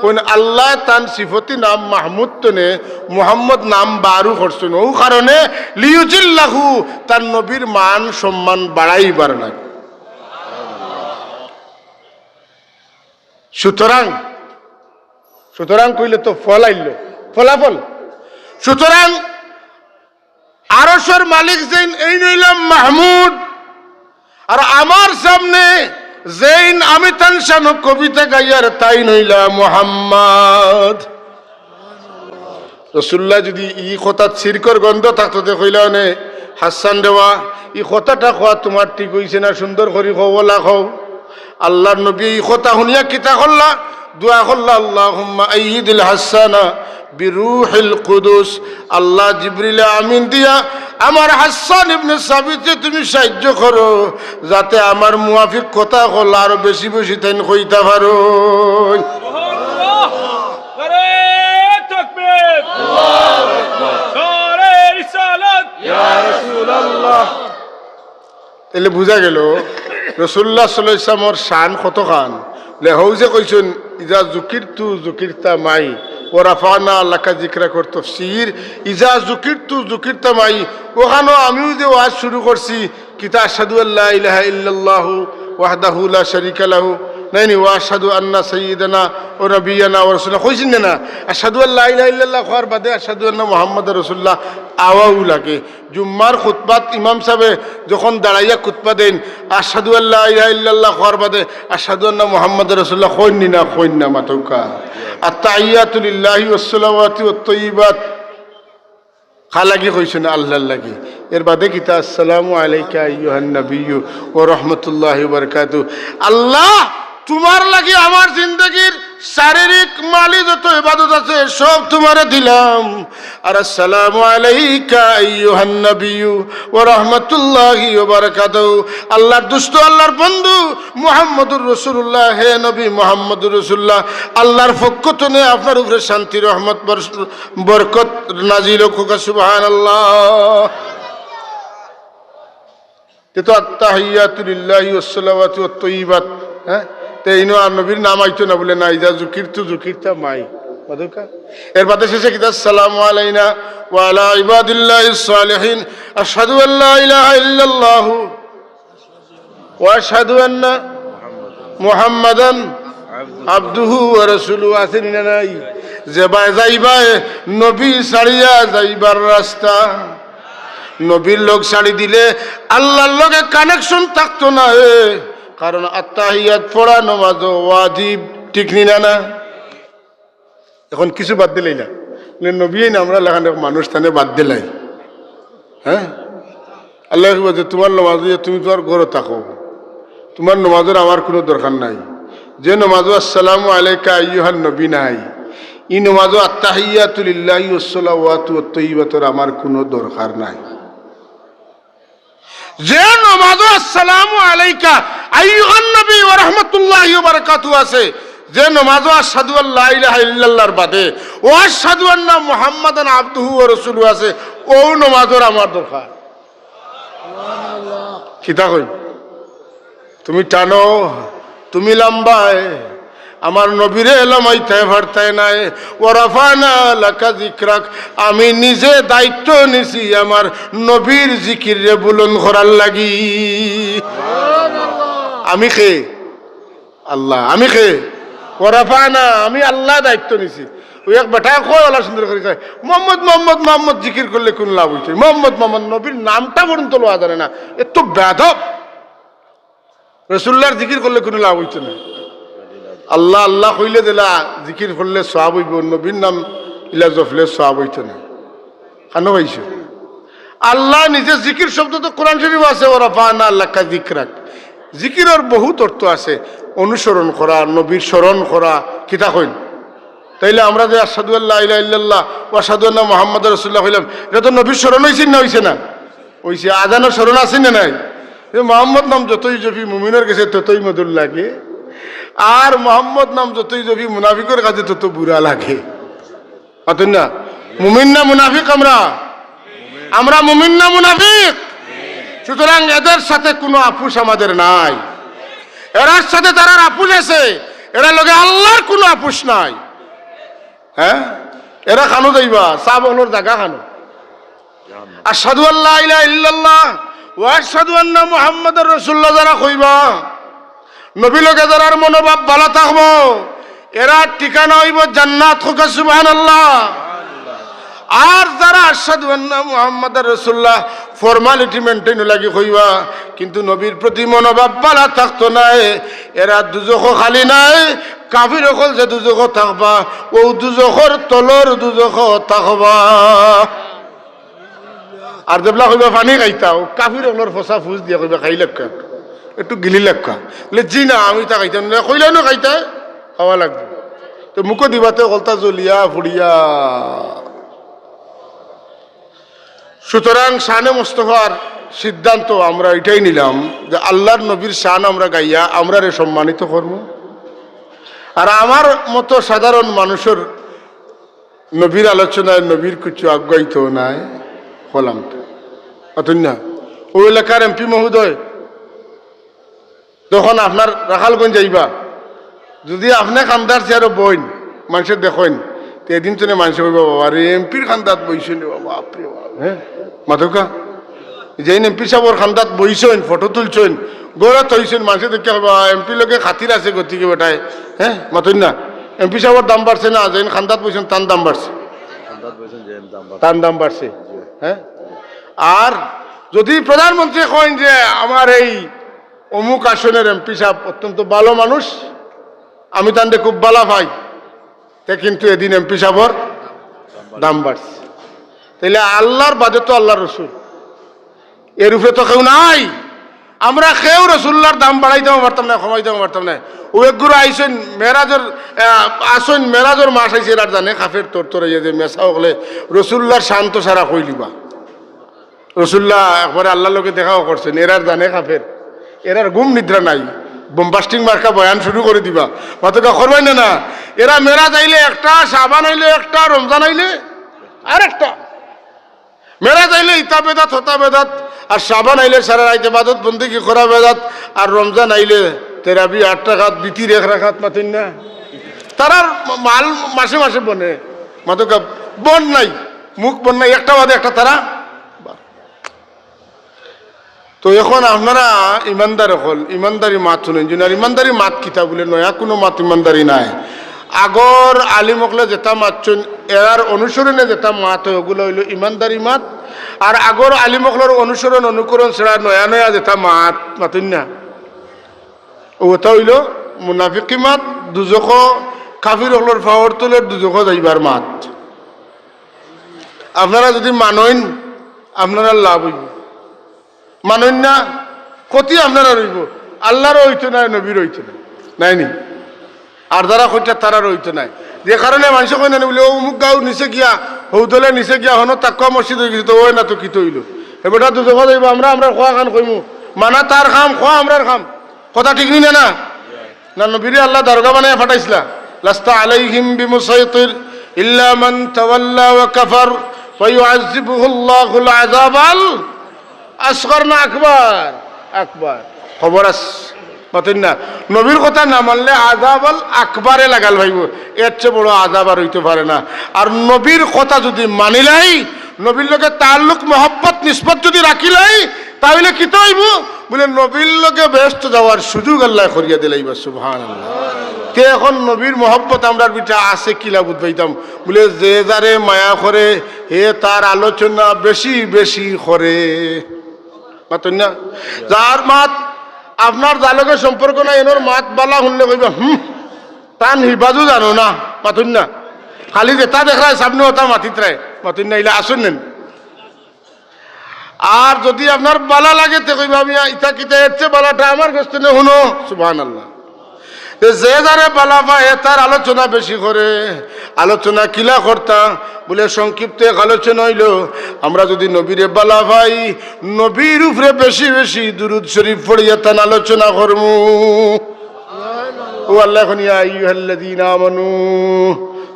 কোন আল্লাহ তান সিফতি নাম মাহমুদ তনে মুহাম্মদ নাম বারু করছেন ও কারণে লিউজিল্লাহু তার নবীর মান সম্মান বাড়াইবার লাগে সুতরাং কইলে তো ফল আইল ফলাফল সুতরাং আরশের মালিক যেন এই নইলাম মাহমুদ আর আমার সামনে যেইন আমি তানশানো কবিতা গাইয়ার তাই নইলা মুহাম্মদ রাসূলুল্লাহ যদি ই কথা শিরকর গন্ধ থাকতো তে কইলা নে হাসান দেওয়া ই কথাটা কোয়া তোমার ঠিক হইছে না সুন্দর করে কওলা কও আল্লাহর নবী এই কথা শুনিয়া কিতা করলা দোয়া করলা আল্লাহুম্মা আইয়িদিল হাসানা বিরূহিল কুদুস আল্লাহ জিবরিল আমিন দিয়া আমার হাসান ইবনে সাবিতকে তুমি সাহায্য করো যাতে আমার মুয়াফিক কথা হল আরো বেশি বেশি তাইন কইতা পারো নারে তাকবীর আল্লাহু আকবার নারে রিসালাত ইয়া রাসূলুল্লাহ তাহলে বুঝা গেল রাসূলুল্লাহ সাল্লাল্লাহু আলাইহি ওয়াসাল্লামের শান কতখান লেহৌ যে কইছেন ইজা যুকিরতু যুকিরতা মাই ওরাফানা লাকা যিকরা কর তাফসীর ইজা যুকিরতু যুকিরতা মাই ওখানে আমিও যে ওয়াজ শুরু করছি কিতা আশহাদু আল্লা ইলাহা ইল্লাল্লাহু ওয়াহদাহু লা শারীকা লাহু নাইনি ওয়া আশহাদু আন্না সাইয়্যিদানা ওয়া নাবিয়ানা ওয়া রাসূলুনা কইছেন না আশহাদু আল্লা ইলাহা ইল্লাল্লাহ কর বাদে আশহাদু আন্না মুহাম্মাদুর রাসূলুল্লাহ আওয়াউ লাগে জুম্মার খুতবাত ইমাম সাহেব যখন দাঁড়াইয়া খুতবা দেন আশহাদু আল্লা ইলাহা ইল্লাল্লাহ কর বাদে আশহাদু আন্না মুহাম্মাদুর রাসূলুল্লাহ কইন না মাতৌকা আত-তাহিয়াতু লিল্লাহি ওয়াস-সালাওয়াতু ওয়াত-তাইয়্যিবাত খালাগি কইছেন আল্লাহর লাগি এর বাদে কিতা আসসালামু আলাইকা আইয়ুহান নাবিয়্যু ওয়া রাহমাতুল্লাহি ওয়া বারাকাতুহু আল্লাহ তোমার লাগি আমার জিন্দেগীর শারীরিক মালি যত ইবাদত আছে সব তোমারে দিলাম আর আসসালামু আলাইকা আইয়ুহান নাবিয়্যু ওয়া রাহমাতুল্লাহি ওয়া বারাকাতুহু আল্লাহর দোস্ত আল্লাহর বন্ধু মুহাম্মদুর রাসূলুল্লাহ হে নবী মুহাম্মদুর রাসূলুল্লাহ আল্লাহর পক্ষ থেকে আপনার উপরে শান্তি রহমত বরকত নাজিল হোক সুবহানাল্লাহ তো আত-তাহিয়াতু লিল্লাহি ওয়াস-সালাওয়াতু ওয়াত-তাইয়্যিবাত হ্যাঁ তে ইনো আর নবীর নাম আইতো না বলে না ইজা জুকিরতা মাই মাদুকা এর বাদে শেষে কি আসসালামু আলাইনা ওয়া আলা ইবাদিল্লাহিস সালিহিন আশহাদু আল্লা ইলাহা ইল্লাল্লাহু ওয়া আশহাদু আন্না মুহাম্মাদান আবদুহু ওয়া রাসূলুহু আছেন না নাই যে যাইবা নবী ছাড়িয়া যাইবার রাস্তা নবীর লোক ছাড়ি দিলে আল্লাহর লগে কানেকশন থাকতো না কারণ আত্তাহিয়াত পড়া নামাজ ওয়াজিব ঠিক না না এখন কিছু বাদ দিলাই না নবী না আমরা লাগানো মানুষ থানে বাদ দিলাই হ্যাঁ আল্লাহ বলছে তোমার নামাজ তুমি তোমার ঘরে থাকো তোমার নামাজের আমার কোনো দরকার নাই যে নামাজ আসসালামু আলাইকা আইয়ুহান নবী নাই ই নামাজ আত্তাহিয়াতু লিল্লাহি ওয়াস সালাওয়াতু ওয়াত তাইয়্যিবাতুর আমার কোনো দরকার নাই যে নামাজ আসসালামু আলাইকা আইয়ুহান নবী ওয়া রাহমাতুল্লাহি ওয়া বারাকাতুহু আছে যে নামাজ আশহাদু আল্লা ইলাহা ইল্লাল্লাহর বাদে ও আশহাদু আন্না মুহাম্মাদান আবদুহু ওয়া রাসূলুহু আছে ও নামাজের আমার দরকার সুবহানাল্লাহ কিতা কই তুমি টানো তুমি লম্বায় আমার নবীরে এলামাইতে ভারতায় নাই ওরাফানা লাকা যিকরাক আমি নিজে দায়িত্ব নিছি আমার নবীর জিকির রে বুলন্দ করার লাগি আমি কে আল্লাহ আমি কে ওরাফানা আমি আল্লাহ দায়িত্ব নিছি ওই এক বেটা কয় আল্লাহ সুন্দর করে কয় মোহাম্মদ মোহাম্মদ মোহাম্মদ জিকির করলে কোন লাভ হইছে মোহাম্মদ মোহাম্মদ নবীর নামটা পর্যন্ত লওয়া জানে না এত বেয়াদব রাসূলুল্লাহর জিকির করলে কোনো লাভ হইছে না আল্লাহ আল্লাহ কইলে দিলা জিকির করলে সওয়াব হইব নবীর নাম ইলা জফলে সওয়াব হইতো না কানো হইছে আল্লাহ নিজে জিকির শব্দ তো কোরআন শরীফ আছে ওরাফানা লাকা যিকরাক জিকিরের বহুত অর্থ আছে অনুসরণ করা নবীর স্মরণ করা কিতা কইন তাইলে আমরা যে আশহাদু আল্লা ইলাহা ইল্লাল্লাহ ওয়া আশহাদু আন্না মুহাম্মাদুর রাসূলুল্লাহ কইলাম এটা তো নবীর স্মরণ হইছে না হইছে না হইছে আজানের স্মরণ আছে না নাই মোহাম্মদ নাম যতই জপি মুমিনের কাছে ততই মধুর লাগে আর মোহাম্মদ নাম যতই জপি মুনাফিকের কাছে তত বুড়া লাগে পাতেন না মুমিন না মুনাফিক আমরা মুমিন না মুনাফিক সুতরাং এদের সাথে কোনো আপুস আমাদের নাই এরার সাথে তারা আপুস আছে এরা লগে আল্লাহর কোনো আপুস নাই হ্যাঁ এরা খানো যাইবা চা বহলোর জায়গা খানো আশহাদু আল্লা ইলাহা ইল্লাল্লাহ ওয়া আশহাদু আন্না মুহাম্মাদুর রাসূলুল্লাহ যারা কইবা নবী লগে যারার মনোভাব ভালো থাকবো এরা ঠিকানা হইব জান্নাত হোক সুবহানাল্লাহ আর যারা আশহাদু আন্না মুহাম্মাদুর রাসূলুল্লাহ ফর্মালিটি মেইনটেইন লাগি কইবা কিন্তু নবীর প্রতি মনোভাব ভালো থাকতো না এরা দুজখ খালি নাই কাফির হল যে দুজখ থাকবা ও দুজখর তলর দুজখ থাকবা আর দেবলা কইবা পানি খাইতাও কাফির হলর ফসা ফুস দিয়া কইবা খাই লাগা একটু গিলি লাগা বলে জি না আমি তা খাইতাম না কইলে না খাইতা খাওয়া লাগবে তো মুখো দিবাতে কলতা জ্বলিয়া ফুড়িয়া সুতরাং শানে মুস্তফার সিদ্ধান্ত আমরা এটাই নিলাম যে আল্লাহর নবীর শান আমরা গাইয়া আমরা রে সম্মানিত করব আর আমার মতো সাধারণ মানুষের নবীর আলোচনায় নবীর কিছু আজ্ঞায়িত নাই হলাম তো অতন না ওই এলাকার এমপি মহোদয় তখন আপনার রাখালগঞ্জ যাইবা যদি আপনি খান্দার চেয়ারও বইন মানুষের দেখেন তো এদিন তো মানুষ কইবা বাবা রে এমপির খান্দাত বইছেন বাবা আপনি হ্যাঁ মাধকা যেই এমপি সাহেবর খান্দাত বইছেন ফটো তুলছেন গৌরা থইছেন মানুষের দেখে এমপি লোকে খাতির আছে গতিকে বেটায় হ্যাঁ মাতন না এমপি সাহেবর দাম বাড়ছে না যেন খান্দাত বইছেন তার দাম বাড়ছে তার দাম বাড়ছে হ্যাঁ আর যদি প্রধানমন্ত্রী কইন যে আমার এই অমুক আসনের এমপি সাহেব অত্যন্ত ভালো মানুষ আমি তাদের খুব ভালো ভাই তে কিন্তু এদিন এমপি সাহেবর দাম বাড়ছে তাইলে আল্লাহর বাদে তো আল্লাহর রসুল এর উপরে তো কেউ নাই আমরা কেউ রসুল্লাহর দাম বাড়াইতে পারতাম না কমাইতে পারতাম না ও একগুলো আইসেন মেরাজের আসেন মেরাজের মাস আইসে এরা জানে কাফের তোর তোর যে মেসা হলে রসুল্লাহর শান্ত সারা কইলিবা রসুল্লাহ একবারে আল্লাহর লোকে দেখাও করছেন এরার জানে কাফের এরার ঘুম নিদ্রা নাই বোমবাস্টিং মার্কা বয়ান শুরু করে দিবা মাতকা করবাই না না এরা মেরাজ আইলে একটা শাবান আইলে একটা রমজান আইলে আর একটা মেরাজ আইলে ইতা বেদাত হতা বেদাত আর শাবান আইলে সারা রাইতে বাদত বন্দিগি করা বেদাত আর রমজান আইলে তেরাবি 8 টাকাত বিতির 1 রাখাত মাতেন না তারার মাল মাসে মাসে বনে মাদকা বন নাই মুখ বন নাই একটা বাদে একটা তারা। তো এখন আপনারা ইমানদার হল ইমানদারি মাত শুনেন যে আর ইমানদারি মাত কিতা বলে নয়া কোনো মাত ইমানদারি নাই। আগর আলিমকলে যেটা মাতছেন এর অনুসরণে যেটা মাত হয় ওগুলো হইল ইমানদারি মাত। আর আগর আলিমকলের অনুসরণ অনুকরণ ছাড়া নয়া নয়া যেটা মাত মাতেন না ওটা হইল মুনাফিকি মাত, দুজখ কাফির হকলের ফাওয়ার তোলের দুজখ যাইবার মাত। আপনারা যদি মানেন আপনারা লাভ হইব, মানেন না ক্ষতি আপনারা রইব। আল্লাহরও হইতো নাই নবীর হইতো না নাইনি আর যারা কইটা তারা রইতো নাই। যে কারণে মানুষ কই না বলে অমুক গাঁও নিচে গিয়া হৌদলে নিচে গিয়া হনো তাকুয়া মসজিদ হয়ে গেছে তো ওই না তো কি তৈল এবারটা দুজখ যাইব। আমরা আমরা খোয়া খান কইমু মানা তার খাম খোয়া আমরার খাম কথা ঠিক নি না না নবীরে আল্লাহ দরগা বানায় ফাটাইছিলা লাস্তা আলাইহিম বিমুসাইতির ইল্লা মান তাওয়াল্লা ওয়া কাফার ফায়ুআযিবুহুল্লাহুল আযাবাল আসগর না আকবার আকবার। খবর আস মাতেন না নবীর কথা না মানলে আযাবাল আকবারে লাগাল ভাইব, এর চেয়ে বড় আযাব আর হইতে পারে না। আর নবীর কথা যদি মানিলাই নবীর লগে তাল্লুক মহব্বত নিসবত যদি রাখিলাই তাহলে কি তো হইব বলে নবীর লগে ব্যস্ত যাওয়ার সুযোগ আল্লাহ করিয়া দিলাইবা সুবহানাল্লাহ। তে এখন নবীর মহব্বত আমরার বিটা আছে কিলা বুঝবাইতাম বলে যে যারে মায়া করে হে তার আলোচনা বেশি বেশি করে মাতেন না। যার মাত আপনার জালকে সম্পর্ক নাই এনোর মাত বালা শুনলে কইবা টান হিবাজও জানো না মাতুন না খালি যেটা দেখায় সামনে ওটা মাতিত রায় মাতুন না ইলা আসুন নেন। আর যদি আপনার বালা লাগে তে কইবা আমি ইটা কিতা এর চেয়ে বালাটা আমার কাছ থেকে শুনো সুবহানাল্লাহ। যে যারে বালা পায় তার আলোচনা বেশি করে। আলোচনা কিলা করতা বলে সংক্ষিপ্ত এক আলোচনা হইল আমরা যদি নবীরে বালা পাই নবীর উপরে বেশি বেশি দুরূদ শরীফ পড়িয়া তান আলোচনা করমু। ও আল্লাহ এখন ইয়া আইয়ুহাল্লাযীনা আমানু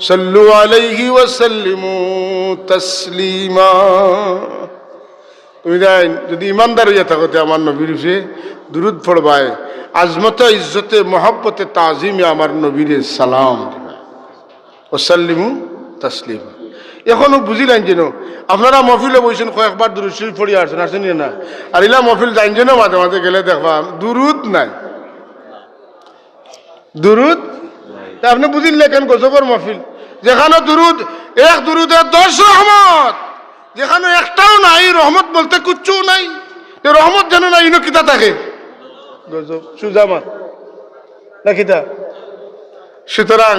সাল্লু আলাইহি ওয়া সাল্লিমু তাসলিমা। তুমি জান যদি ইমানদার হইয়া থাকো আমার নবীর উপরে দুরূদ পড়বায় আজমতে ইজ্জতে মহব্বতে তাজিমে আমার নবীরে সালাম দিবা ও সাল্লিমু তাসলিমা। এখনো বুঝিলেন যেন আপনারা মহফিলে বইছেন কয়েকবার দুরূদ শরীফ পড়িয়া আসছেন আসেন না আর ইলা মহফিল যাইন যেন মাঝে মাঝে গেলে দেখবা দুরূদ নাই দুরূদ আপনি বুঝিলে কেন গজবর মহফিল যেখানে দুরূদ এক দুরূদে 10 রহমত যেখানে একটাও নাই রহমত বলতে কিচ্ছু নাই রহমত যেন না ইনো কিতা থাকে গজব সুজামাত না কিতা। সুতরাং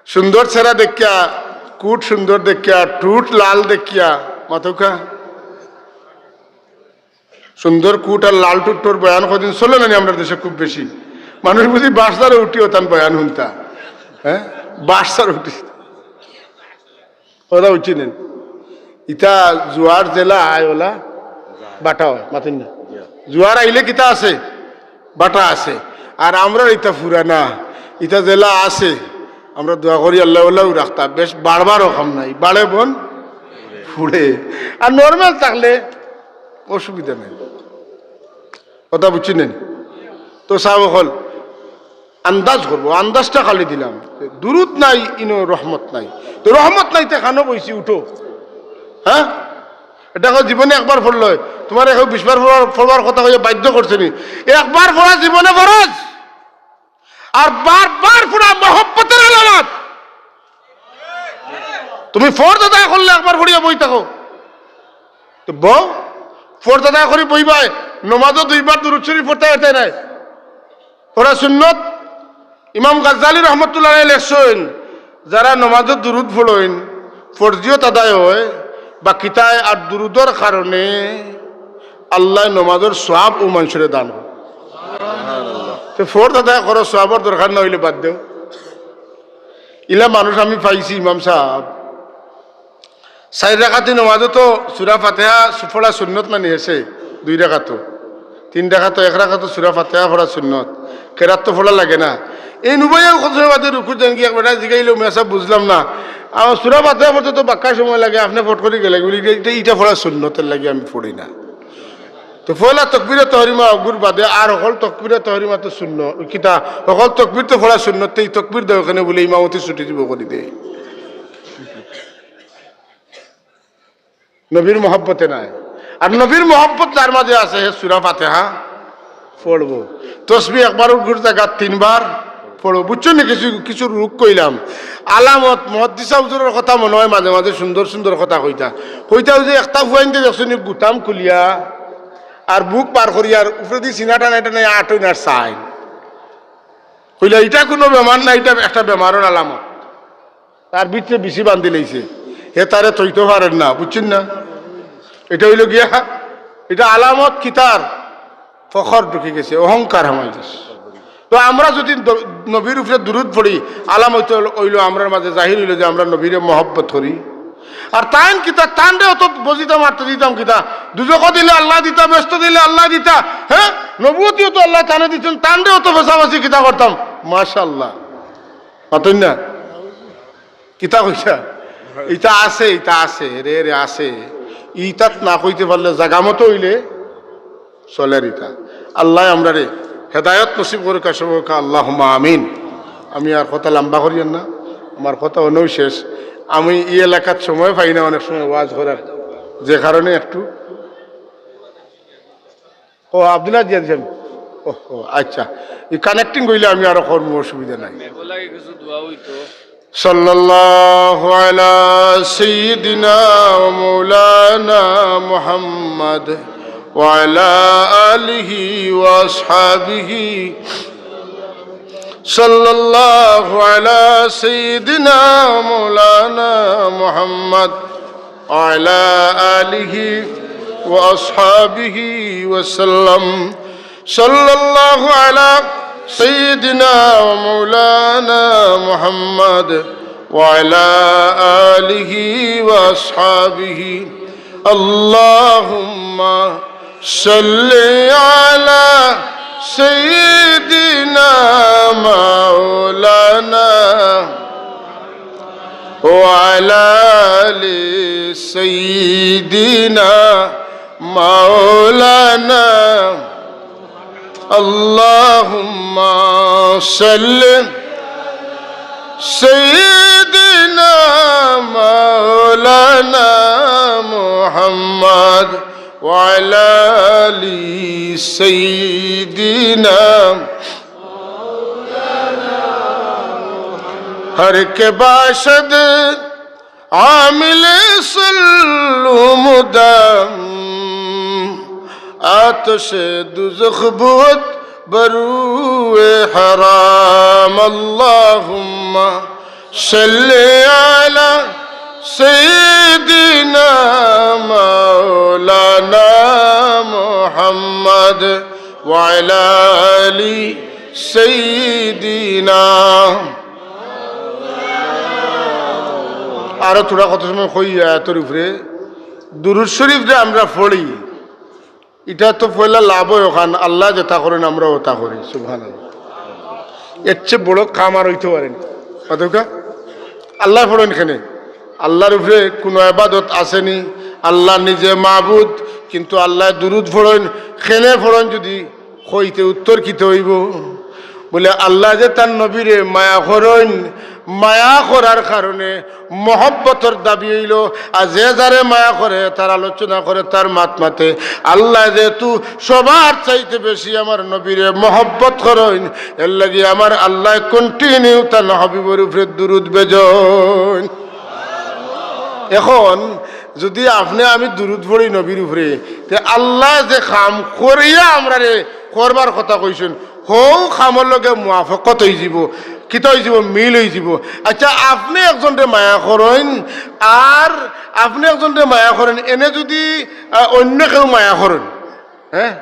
সুন্দর ছেড়া দেখিয়া কুট সুন্দর দেখিয়া টুট লাল দেখিয়া মাথুকা সুন্দর কুট আর লাল টুট্টোর বয়ান কদিন চলে না আমরা দেশে খুব বেশি মানুষ বুঝি বাসদারে উঠিও তান বয়ান শুনতা হ্যাঁ বাসার উঠি ওরা উঠি নেন ইটা জোয়ার জেলা আয় ওলা বাটা হয় মাতেন না জোয়ার আইলে কিতা আছে বাটা আছে আর আমরা ইটা ফুরানা ইটা জেলা আছে আমরা দোয়া করি আল্লাহ আল্লাহও রাখতা বেশ বাড়বারও কম নাই বাড়ে বোন ফুড়ে আর নর্মাল থাকলে অসুবিধা নেই কথা বুঝছি নেন। তো সাহেব হল আন্দাজ করবো আন্দাজটা খালি দিলাম দুরূদ নাই ইনো রহমত নাই তো রহমত নাই তে খানো বইছি উঠো হ্যাঁ এটা জীবনে একবার পড়ল তোমার এখন 20 বার পড়বার কথা হয়ে বাধ্য করছে নি একবার পড়া জীবনে ফরজ আর বারবার পড়া মহব্বতের আলামত। তুমি ফরজ আদায় করলে একবার পড়িয়া বই থাকো তো বউ ফরজ আদায় করে বইবাই নমাজও 2 বার দুরূদ শরীফ পড়তে হতে নাই ওরা সুন্নত। ইমাম গাজ্জালী রহমতুল্লাহ আলাইহি লেখছেন যারা নমাজও দুরূদ পড়েন ফরজিয়ত আদায় হয় বা কিতায় আর দুরূদের কারণে আল্লাহ নমাজের সওয়াব ও মানুষের দান হয়। তো ফরজ আদায় করো সওয়াবের দরকার না হইলে বাদ দেও ইলা মানুষ আমি পাইছি ইমাম সাহেব 4 রাকাতি নমাজও তো সূরা ফাতিহা পড়া সুন্নত মানে এসে 2 রাকাতও 3 রাকাতও 1 রাকাতও সূরা ফাতিহা পড়া সুন্নত কেরাত তো পড়া লাগে না। এই নুবাইয়া কতবাদে রুকু দেন কি একবার জিগাইলো মেসা বুঝলাম না আমার সূরা ফাতিহা পড়তে তো বাক্কা সময় লাগে আপনি ফট করে গেলে ইটা পড়া সুন্নতের লাগে আমি পড়ি না তো ফলা তকবিরে তহরিমা অগুর বাদে আর অকল তকবিরে তহরিমা তো শূন্য কিতা অকল তকবির তো ফলা শূন্য এই তকবির দেয় ওখানে বলে ইমামতি ছুটি দিব করে দেয় নবীর মহব্বতে নাই আর নবীর মহব্বত তার মাঝে আছে হে সূরা ফাতিহা পড়বো তসবিহ একবার উগুর জায়গা 3 বার পড়বো বুঝছো না কিছু কিছু রূপ কইলাম আলামত মুহাদ্দিস হুজুরের কথা মনে হয় মাঝে মাঝে সুন্দর সুন্দর কথা কইতা যে একটা ফুয়াইনতে দেখছনি গুতাম খুলিয়া আর বুক পার করি আর উপরে দিয়ে সিনাটা নাইটা নাই আটই না চাই কইলা এটা কোনো বেমার না এটা একটা বেমারের আলামত তার ভিতরে বেশি বান্ধি লইছে হে তারে তৈতে পারেন না বুঝছেন না এটা হইল গিয়া এটা আলামত কিতার ফখর ঢুকে গেছে অহংকার হামাই গেছে তো আমরা যদি নবীর উপরে দুরুদ পড়ি আলামত হইল আমরার মাঝে জাহির হইল যে আমরা নবীরে মহব্বত করি আর তাইন কিতা তানরে অত বজিতাম আর দিতাম কিতা দুজক দিলে আল্লাহ দিতা ব্যস্ত দিলে আল্লাহ দিতা হ্যাঁ নবুয়তিও তো আল্লাহ তানে দিতেন তানরে অত বেসাবাসি কিতা করতাম মাশাআল্লাহ পাতেন না কিতা কইছা এটা আছে রে রে আছে ইতাত না কইতে পারলে জাগা মতো হইলে চলের ইটা আল্লাহ আমরা রে হেদায়ত নসিব করে কাশবকা আল্লাহুম্মা আমিন আমি আর কথা লম্বা করিয়েন না আমার কথা অনই শেষ আমি এই এলাকার সময় পাই না অনেক সময় ওয়াজ করার যে কারণে একটু ও আব্দুল্লাহ দিয়ে দিয়েছেন ও আচ্ছা এই কানেক্টিং করলে আমি আরো কর্ম অসুবিধা নাই সাল্লাল্লাহু আলা সাইয়্যিদিনা ওয়া মাওলানা মুহাম্মদ ওয়া আলা আলিহি ওয়া আসহাবিহি সাল্লাল্লাহু আলা সাইয়্যিদিনা ওয়া মাওলানা মুহাম্মদ ওয়া আলা আলিহি ওয়া আসহাবিহি ওয়া সাল্লাম সাল্লাল্লাহু আলা سيدنا ومولانا محمد وعلى آله وأصحابه اللهم صل على سيدنا مولانا وعلى آل سيدنا مولانا اللهم صل سيدنا مولانا محمد وعلى آل سيدنا ہر کے باشد عامل صلو مدام آتش دوزخ بود برو حرام اللهم صل على سيدنا مولانا محمد وعلى آل سيدنا আরো থোড়া কত সময় কই আয়াতের উপরে দুরূদ শরীফ যে আমরা পড়ি এটা তো পয়লা লাভ হয় ওখান আল্লাহ যেটা করেন আমরা ওটা করি সুবহানাল্লাহ এর চেয়ে বড় কাম আর হইতে পারেন অতকা আল্লাহ পড়েন এখানে আল্লাহর উপরে কোনো ইবাদত আসেনি আল্লাহ নিজে মাবুদ কিন্তু আল্লাহ দুরূদ পড়েন খেনে পড়েন যদি কইতে উত্তর কিতে হইব বলে আল্লাহ যে তার নবীরে মায়া করেন মায়া করার কারণে মহব্বতের দাবি হইল আর যে যারে মায়া করে তার আলোচনা করে তার মাতে আল্লাহ যেহেতু সবার চাইতে বেশি আমার নবীরে মহব্বত করেন এর লাগি আমার আল্লাহ কন্টিনিউ তার হাবিবের উপরে দুরূদ বেজন এখন যদি আপনি আমি দুরূদ পড়ি নবীর উপরে তে আল্লাহ যে কাম করিয়া আমরা রে করবার কথা কইছেন হৌ খামর লগে মুআফাকত হয়ে যাব কিতা হয়ে যাব মিল হয়ে যাব আচ্ছা আপনি একজনরে মায়া করেন আর আপনি একজনরে মায়া করেন এনে যদি অন্য কেউ মায়া করেন হ্যাঁ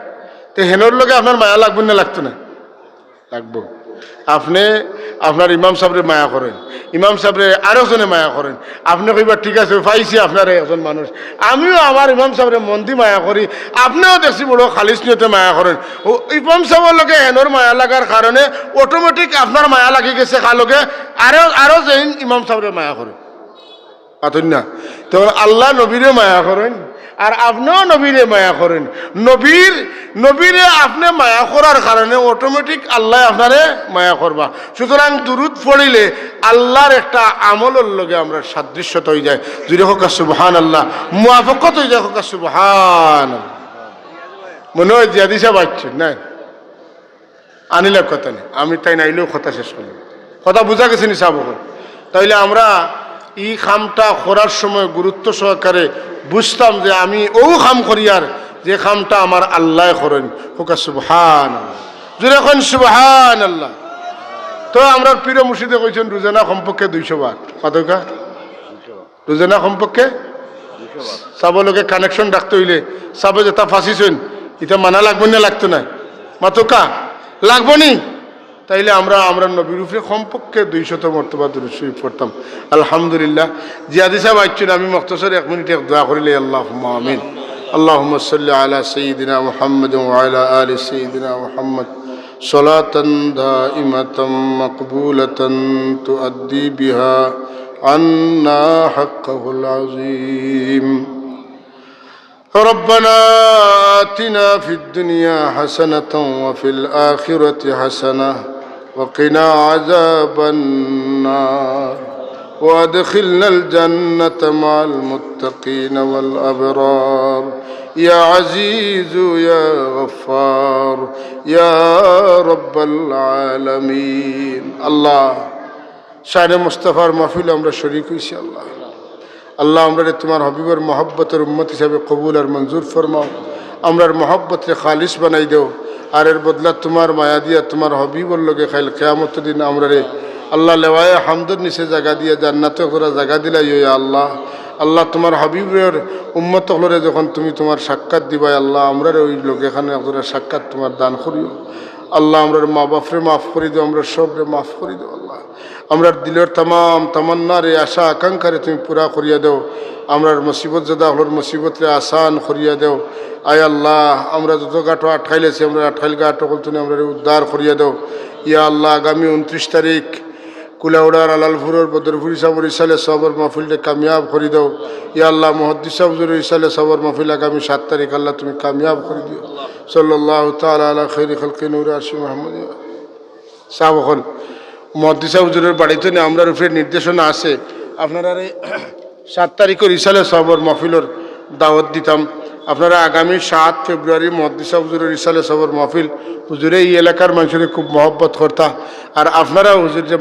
তো হেনর লগে আপনার মায়া লাগবে না লাগতো না লাগবো আপনি আপনার ইমাম সাহেবরে মায়া করেন ইমাম সাহেবরে আরো জনে মায়া করেন আপনি কইবা ঠিক আছে পাইছি আপনার একজন মানুষ আমিও আমার ইমাম সাহেবরে মন্দি মায়া করি আপনিও দেখছি বড় খালিস নিয়তে মায়া করেন ও ইমাম সাহেবের লগে হেনর মায়া লাগার কারণে অটোমেটিক আপনার মায়া লাগি গেছে কালকে আরো যেন ইমাম সাহেবরে মায়া করেন পাতেন না তো আল্লাহ নবীরে মায়া করেন আর আপনিও নবীরে মায়া করেন, নবীরে আপনি মায়া করার কারণে অটোমেটিক আল্লাহ আপনারে মায়া করবা। সুতরাং দুরুদ পড়িলে আল্লাহর একটা আমলের লগে আমরা সাদৃশ্যত হয়ে যায়। যদি হোক সুবহানাল্লাহ, মুআফাকত হয়ে যায়, হোক সুবহানাল্লাহ। মনে হয় জিয়াদি সাহেব আসছেন না, আনিলাম কথা নেই, আমি তাই নাইলেও কথা শেষ করলাম। কথা বোঝা গেছে নি সাহেব? তাইলে আমরা এই খামটা করার সময় গুরুত্ব সহকারে বুঝতাম যে আমি ও খাম করি, আর যে খামটা আমার আল্লাহ করেন। হোক সুবহানাল্লাহ, যদি এখন সুবহানাল্লাহ। তো আমরা প্রিয় মুর্শিদে কইছেন রোজানা কমপক্ষে 200 বার। কতকা রোজানা কমপক্ষে সাবলোকে কানেকশন রাখতে হইলে সাবে যেটা ফাঁসিছেন এটা মানা লাগবে না, লাগতো না মাতকা লাগবো নি। তাইলে আমরা নবীর উপরে কমপক্ষে 200 মর্তবা দুরূদ শরীফ পড়তাম। আলহামদুলিল্লাহ। জিয়াদি সাহেব আইছেন, আমি মুখতাসর 1 মিনিট দোয়া করিলে। আল্লাহুম্মা আমিন। আল্লাহুম্মা সাল্লি আলা সাইয়্যিদিনা মুহাম্মাদ ওয়া আলা আলি সাইয়্যিদিনা মুহাম্মাদ সালাতান দাইমাতাম মাকবুলাতান তুআদ্দি বিহা আন্না হাক্কাহুল আযীম। ربنا آتنا في الدنيا حسنة وفي الآخرة حسنة وقنا عذاب النار وادخلنا الجنة مع المتقين والأبرار يا عزيز يا غفار يا رب العالمين. الله শানে মুস্তাফার মাহফিল আমরা শরীক হইছি। আল্লাহ আমরা তোমার হাবিবের মহব্বতের উম্মত হিসাবে কবুল আর মঞ্জুর ফরমাও। আমরার মহব্বতরে খালিস বানাই দেও, আর এর বদলা তোমার মায়া দিয়া তোমার হাবিবর লগে খাইল কিয়ামত দিন আমরা রে আল্লাহ লেওয়ায় হামদের নিচে জায়গা দিয়া জান্নাতে করা জায়গা দিলাই ইয়া আল্লাহ। আল্লাহ তোমার হাবিবের উম্মত হলরে যখন তুমি তোমার সাক্ষাৎ দিবাই আল্লাহ, আমরা ওই লোক এখানে সাক্ষাৎ তোমার দান করিও আল্লাহ। আমরার মা বাপরে মাফ করে দেও, আমরা সবরে মাফ করে দেও আল্লাহ। আমরার দিলের তামাম তামান্নার এই আশা আকাঙ্ক্ষারে তুমি পুরা করিয়া দেও। আমরার মুসিবত জাদা হলোর মুসিবতরে আসান করিয়া দেও। আয় আল্লাহ, আমরা যত গাঁটো আটকাইলেছি আমরা আটকাইল গাঁটো তুমি আমরা উদ্ধার করিয়া দেও ইয়া আল্লাহ। আগামী 29 তারিখ কুলাউড়ার আলালপুরের বদরপুর সাবর ইসালে সবর মাহফিলটা কামিয়াব করে দাও ইয়া আল্লাহ। মুহাদ্দিস সাহেবের ইসালে সবর মাহফিল আগামী 7 তারিখ আল্লাহ তুমি কামিয়াব করে দিও। সাল্লাল্লাহু তাআলা আলা খাইরি খালকি নূর আশি মুহাম্মদ সাহেব। এখন মুহাদ্দিস সাহেবের বাড়িতে আমরা উপরে নির্দেশনা আছে, আপনারা 7 তারিখের ইসালে সবর মাহফিলের দাওয়াত দিতাম। আপনারা আগামী 7 ফেব্রুয়ারি মুহাদ্দিস সাহেবের ইসালে সবর মাহফিল হুজুরে এই এলাকার মানুষের খুব মহব্বত করতা, আর আপনারা হুজুর যে